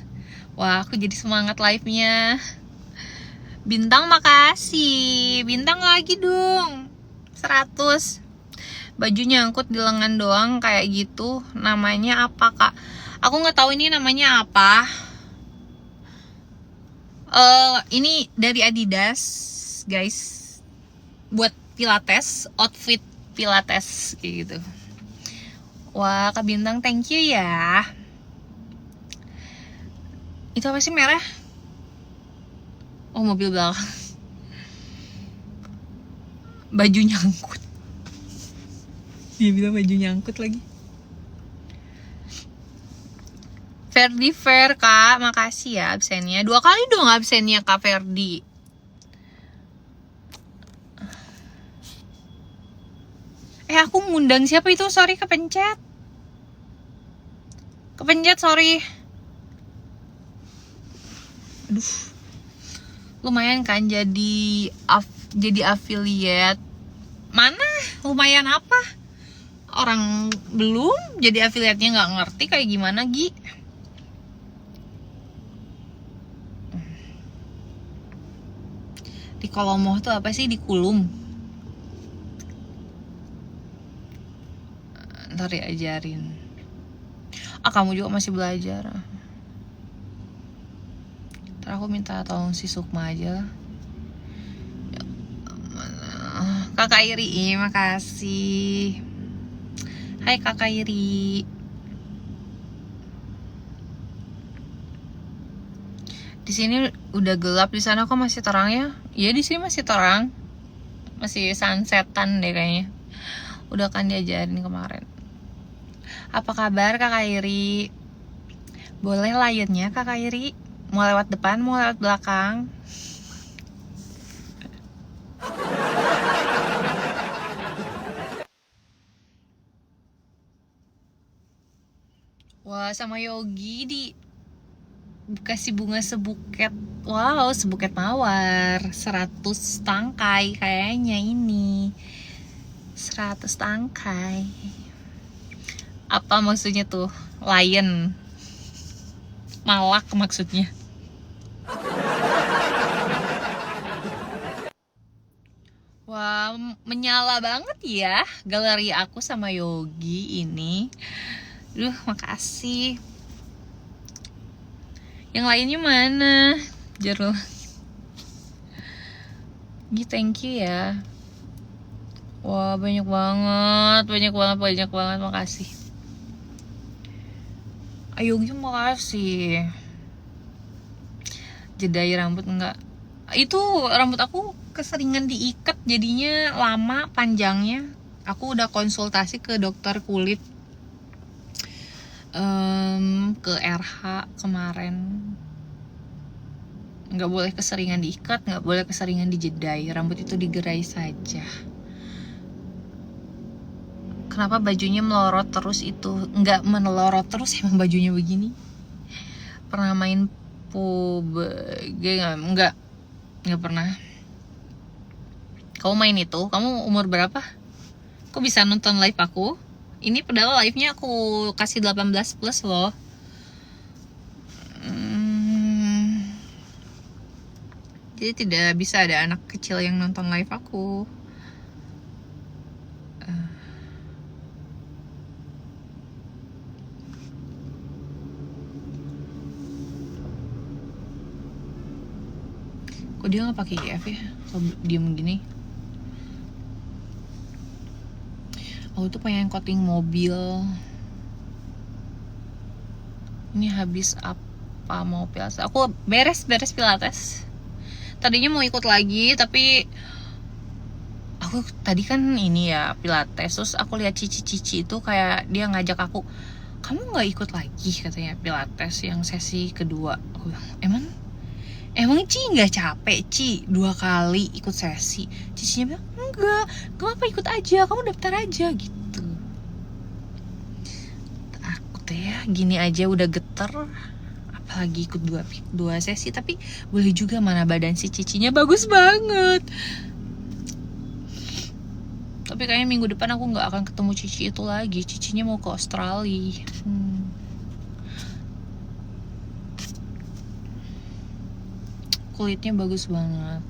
Wah, aku jadi semangat live-nya. Bintang, makasih. Bintang lagi dong. 100. Baju nyangkut di lengan doang kayak gitu. Namanya apa kak? Aku nggak tahu ini namanya apa. Ini dari Adidas guys, buat pilates, outfit pilates kayak gitu. Wah, Kak Bintang, thank you ya. Itu apa sih merah? Oh, mobil belakang. Baju nyangkut. Dia bilang baju nyangkut lagi. Ferdi Fair kak, makasih ya absennya. 2 kali dong absennya Kak Ferdi. Aku ngundang siapa itu? Sorry, kepencet, sorry. Aduh, lumayan kan jadi affiliate. Mana lumayan apa? Orang belum jadi affiliate-nya nggak ngerti kayak gimana Gi. Di Kolomoh tuh apa sih? Di Kulum. Ntar diajarin. Kamu juga masih belajar. Ntar aku minta tolong si Sukma aja lah. Ya, mana? Kakak Iri, makasih. Hai Kakak Iri. Di sini udah gelap, di sana kok masih terang ya? Iya, di sini masih terang. Masih sunsetan deh kayaknya. Udah kan diajarin kemarin. Apa kabar Kakak Iri? Boleh layarnya Kakak Iri? Mau lewat depan, mau lewat belakang? Wah, sama Yogi kasih bunga sebuket. Wow, sebuket mawar 100 tangkai kayaknya ini. 100 tangkai. Apa maksudnya tuh? Lion. Malak maksudnya. Wah, menyala banget ya galeri aku sama Yogi ini. Duh, makasih. Yang lainnya mana? Jarul. Thank you ya. Wah, banyak banget, makasih. Yogi makasih. Jedai rambut enggak. Itu rambut aku keseringan diikat jadinya lama panjangnya. Aku udah konsultasi ke dokter kulit, ke RH kemarin. Nggak boleh keseringan diikat, nggak boleh keseringan dijedai. Rambut itu digerai saja. Kenapa bajunya melorot terus itu? Nggak melorot terus, emang bajunya begini. Pernah main PUBG nggak pernah. Kamu main itu? Kamu umur berapa? Kok bisa nonton live aku? Ini padahal live-nya aku kasih 18 plus loh. Jadi tidak bisa ada anak kecil yang nonton live aku. Kok dia nggak pakai GF ya? Kalau diem gini. Aku tuh pengen coating mobil. Ini habis apa mau pilates? Aku beres pilates. Tadinya mau ikut lagi, tapi aku tadi kan ini ya pilates. Terus aku lihat cici itu kayak dia ngajak aku, kamu nggak ikut lagi katanya pilates yang sesi kedua. Aku bilang, Emang Ci nggak capek Ci 2 kali ikut sesi? Cicinya bilang enggak apa ikut aja, kamu daftar aja gitu. Aku ya gini aja udah geter, apalagi ikut 2 sesi. Tapi boleh juga, mana badan si Cicinya bagus banget. Tapi kayaknya minggu depan aku nggak akan ketemu Cici itu lagi. Cicinya mau ke Australia. Kulitnya bagus banget.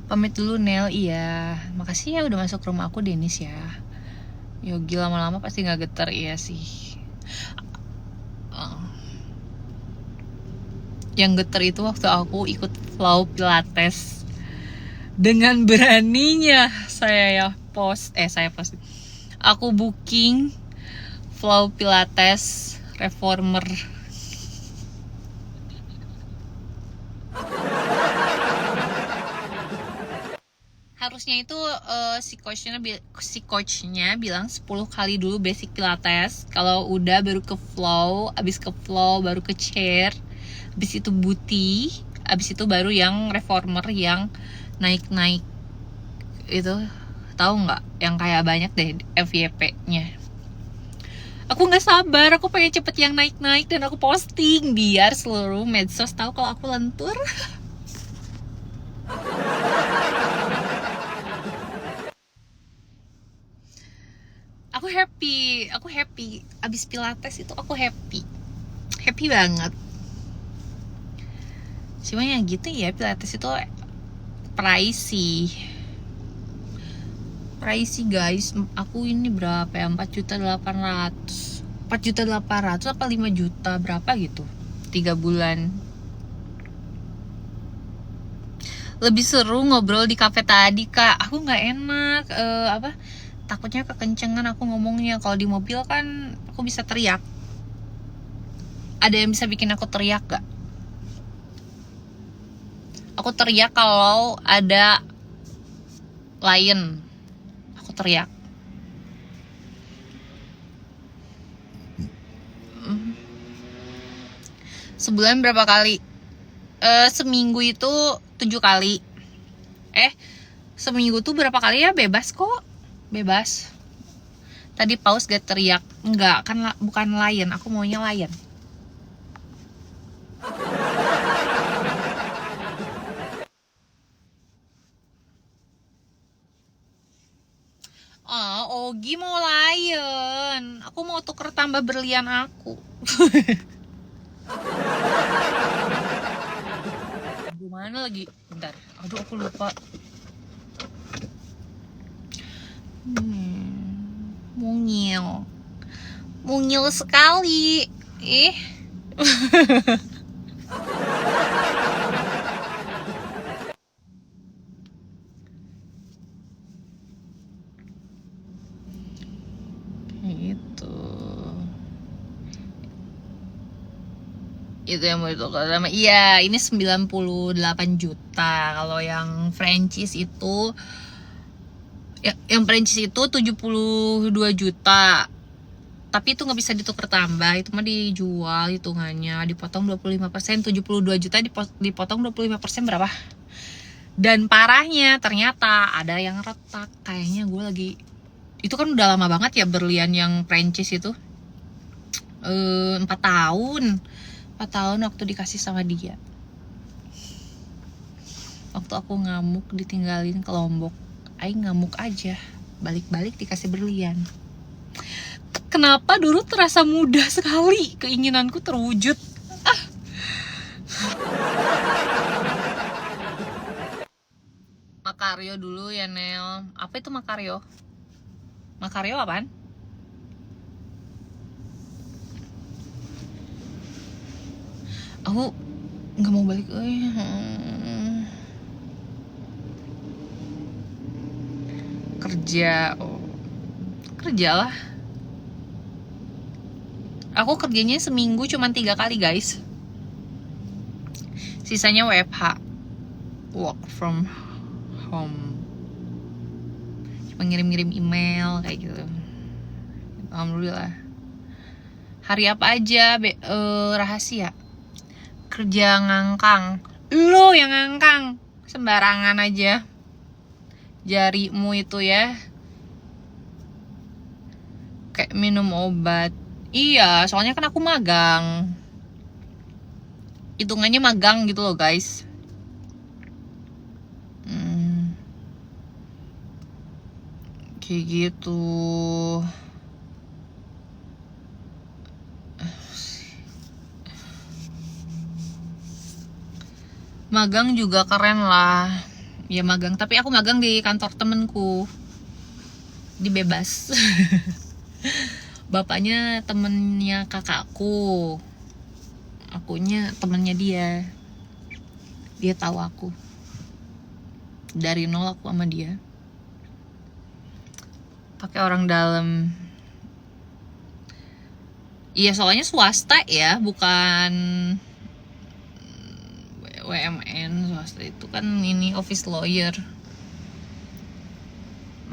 Pamit dulu Nel. Iya, makasih ya udah masuk rumah aku Denis ya. Yogi lama-lama pasti gak getar. Iya sih. Yang getar itu waktu aku ikut flow pilates. Dengan beraninya saya post. Aku booking flow pilates reformer. Harusnya itu si coachnya bilang 10 kali dulu basic pilates. Kalau udah baru ke flow, abis ke flow baru ke chair, abis itu booty, abis itu baru yang reformer yang naik itu. Tahu nggak? Yang kayak banyak deh FYP-nya. Aku nggak sabar, aku pengen cepet yang naik dan aku posting biar seluruh medsos tahu kalau aku lentur. Aku happy abis pilates itu. Aku happy banget. Cuma yang gitu ya, pilates itu pricey guys. Aku ini berapa ya, 4.800.000 4.800.000 apa 5 juta berapa gitu 3 bulan. Lebih seru ngobrol di kafe tadi kak, aku nggak enak takutnya kekencengan aku ngomongnya. Kalau di mobil kan aku bisa teriak. Ada yang bisa bikin aku teriak gak? Aku teriak kalau ada lion, aku teriak. Sebulan berapa kali? Seminggu itu 7 kali. Seminggu tuh berapa kali ya? Bebas kok, bebas. Tadi paus gak teriak. Enggak, kan bukan lion, aku maunya lion. Ogi mau lion. Aku mau tuker tambah berlian aku. Gimana lagi? Bentar. Aduh, aku lupa. Mungil. Mungil sekali. Gitu. Itu yang mau ditukar sama. Iya, ini 98 juta. Kalau yang franchise itu yang franchise itu 72 juta. Tapi itu nggak bisa ditukar tambah, itu mah dijual hitungannya, dipotong 25%, 72 juta dipotong 25% berapa? Dan parahnya ternyata ada yang retak. Kayaknya gue lagi, itu kan udah lama banget ya berlian yang Prancis itu, 4 tahun waktu dikasih sama dia. Waktu aku ngamuk ditinggalin ke Lombok, aing ngamuk aja, balik-balik dikasih berlian. Kenapa dulu terasa mudah sekali, keinginanku terwujud. Makario dulu ya Nel. Apa itu Makario? Makario apaan? Aku nggak mau balik. Kerja, kerja lah. Aku kerjanya seminggu cuma 3 kali guys. Sisanya WFH, work from home. Cuma ngirim-ngirim email kayak gitu. Alhamdulillah. Hari apa aja rahasia. Kerja ngangkang. Lo yang ngangkang, sembarangan aja. Jarimu itu ya kayak minum obat. Iya, soalnya kan aku magang. Hitungannya magang gitu loh guys. Kayak gitu. Magang juga keren lah. Ya magang, tapi aku magang di kantor temenku. Di bebas. Bapaknya temennya kakakku, akunya temennya dia. Dia tahu aku dari nol, aku sama dia pakai orang dalam. Iya, soalnya swasta ya, bukan WMN. Swasta itu kan ini office lawyer.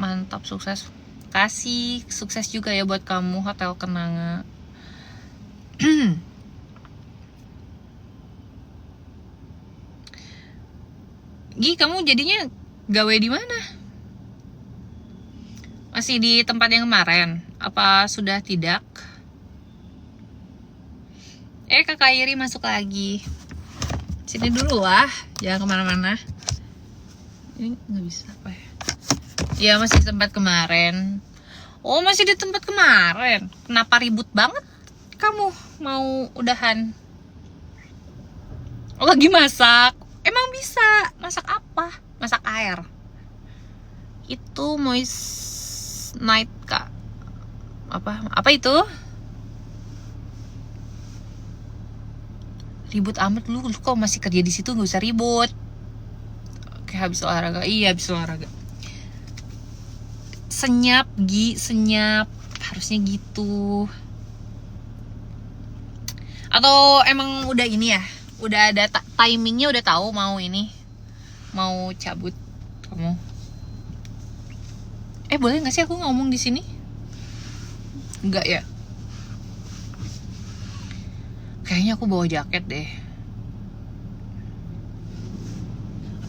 Mantap, sukses. Kasih sukses juga ya buat kamu Hotel Kenanga. Gi, kamu jadinya gawe di mana? Masih di tempat yang kemarin? Apa sudah tidak? Kakak Iri masuk lagi. Sini dulu lah, jangan kemana-mana. Ini nggak bisa apa ya? Ya masih di tempat kemarin. Oh, masih di tempat kemarin. Kenapa ribut banget kamu mau udahan? Oh, lagi masak. Emang bisa masak apa? Masak air. Itu moist night kak. Apa itu? Ribut amat lu kok masih kerja di situ, nggak usah ribut. Kayak habis olahraga, iya habis olahraga. Senyap, senyap. Harusnya gitu. Atau emang udah ini ya? Udah ada timingnya, udah tahu mau ini, mau cabut kamu? Boleh nggak sih aku ngomong di sini? Enggak ya? Kayaknya aku bawa jaket deh.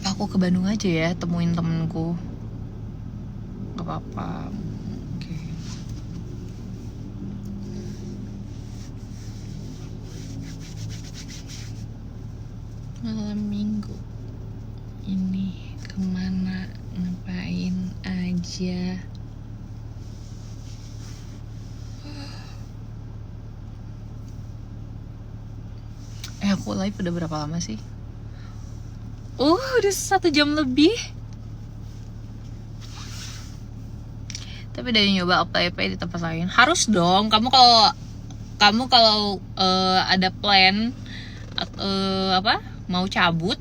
Apa aku ke Bandung aja ya, temuin temenku? Gak apa-apa. Oke. Malam minggu ini kemana, ngapain aja? Aku live udah berapa lama sih? Udah 1 jam lebih. Tapi udah nyoba apply di tempat lain. Harus dong. Kamu kalau ada plan mau cabut,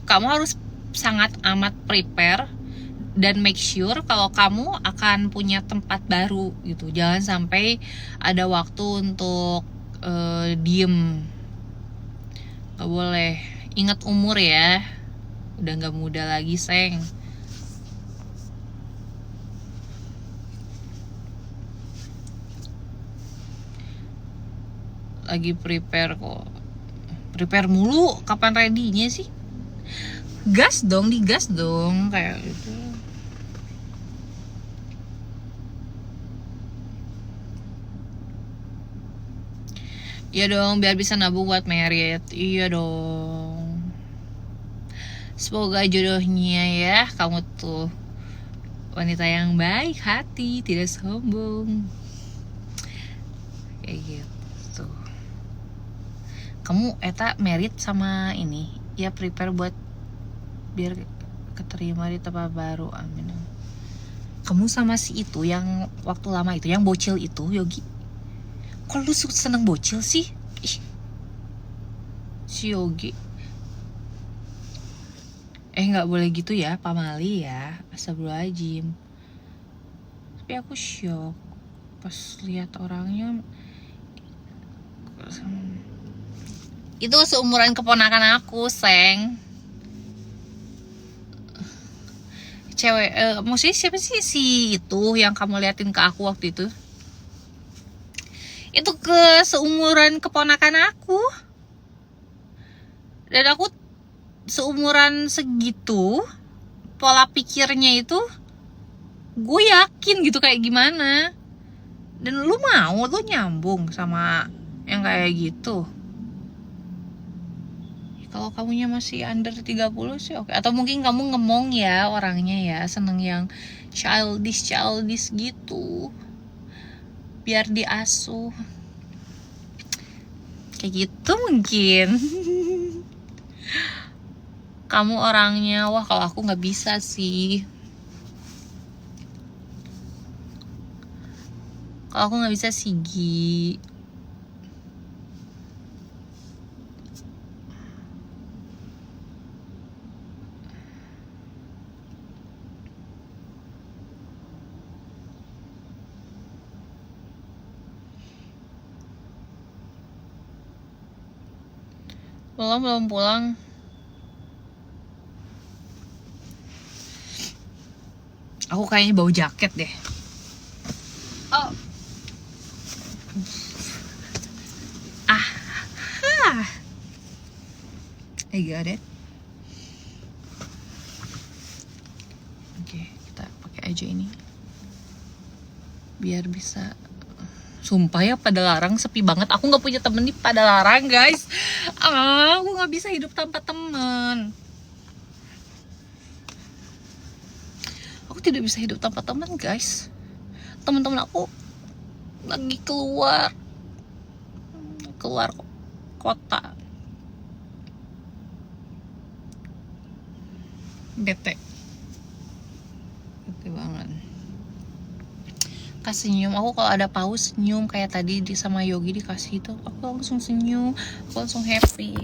kamu harus sangat amat prepare dan make sure kalau kamu akan punya tempat baru gitu. Jangan sampai ada waktu untuk diem. Gak boleh. Ingat umur ya, udah gak muda lagi, Seng. Lagi prepare kok. Prepare mulu, kapan ready-nya sih? Digas dong kayak gitu. Iya dong, biar bisa nabung buat merit. Iya dong. Semoga jodohnya ya, kamu tuh wanita yang baik hati, tidak sombong. Kayak gitu. Kamu merit sama ini, ya prepare buat biar keterima di tempat baru. Amin. Kamu sama si itu yang waktu lama itu, yang bocil itu, Yogi. Kok lu seneng bocil sih? Ih, si Yogi. Gak boleh gitu ya, pamali ya. Astagfirullahaladzim. Tapi aku shock pas lihat orangnya. Itu seumuran keponakan aku, Seng. Cewek, maksudnya siapa sih si itu yang kamu liatin ke aku waktu itu? Itu seumuran keponakan aku. Dan aku seumuran segitu, pola pikirnya itu gue yakin gitu kayak gimana. Dan lu nyambung sama yang kayak gitu. Kalau kamunya masih under 30 sih oke. Atau mungkin kamu ngemong ya orangnya ya, seneng yang childish gitu, biar diasuh kayak gitu mungkin. Kamu orangnya, wah kalau aku nggak bisa sih. Kalau aku nggak bisa sih, Gi. Belum pulang. Aku kayaknya bawa jaket deh. Oh. I got it. Oke, kita pakai aja ini. Biar bisa. Sumpah ya Padalarang sepi banget. Aku nggak punya temen di Padalarang, guys. Aku nggak bisa hidup tanpa teman. Aku tidak bisa hidup tanpa teman, guys. Teman-teman aku lagi keluar kota. Bete banget. kasih senyum. Aku kalau ada paus senyum kayak tadi di sama Yogi dikasih itu, aku langsung senyum, aku langsung happy.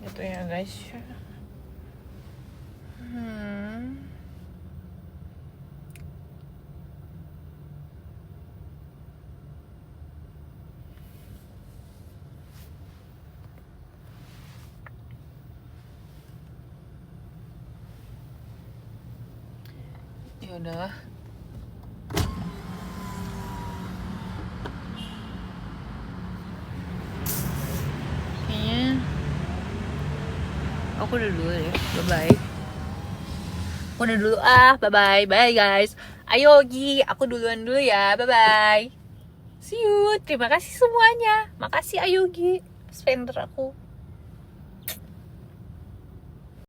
Gitu ya guys. Ya udah. Kayaknya aku udah dulu ya. Bye-bye. Aku udah dulu bye bye. Bye guys. Ayo Gi, aku duluan dulu ya. Bye bye. See you. Terima kasih semuanya. Makasih Ayogi, spender aku.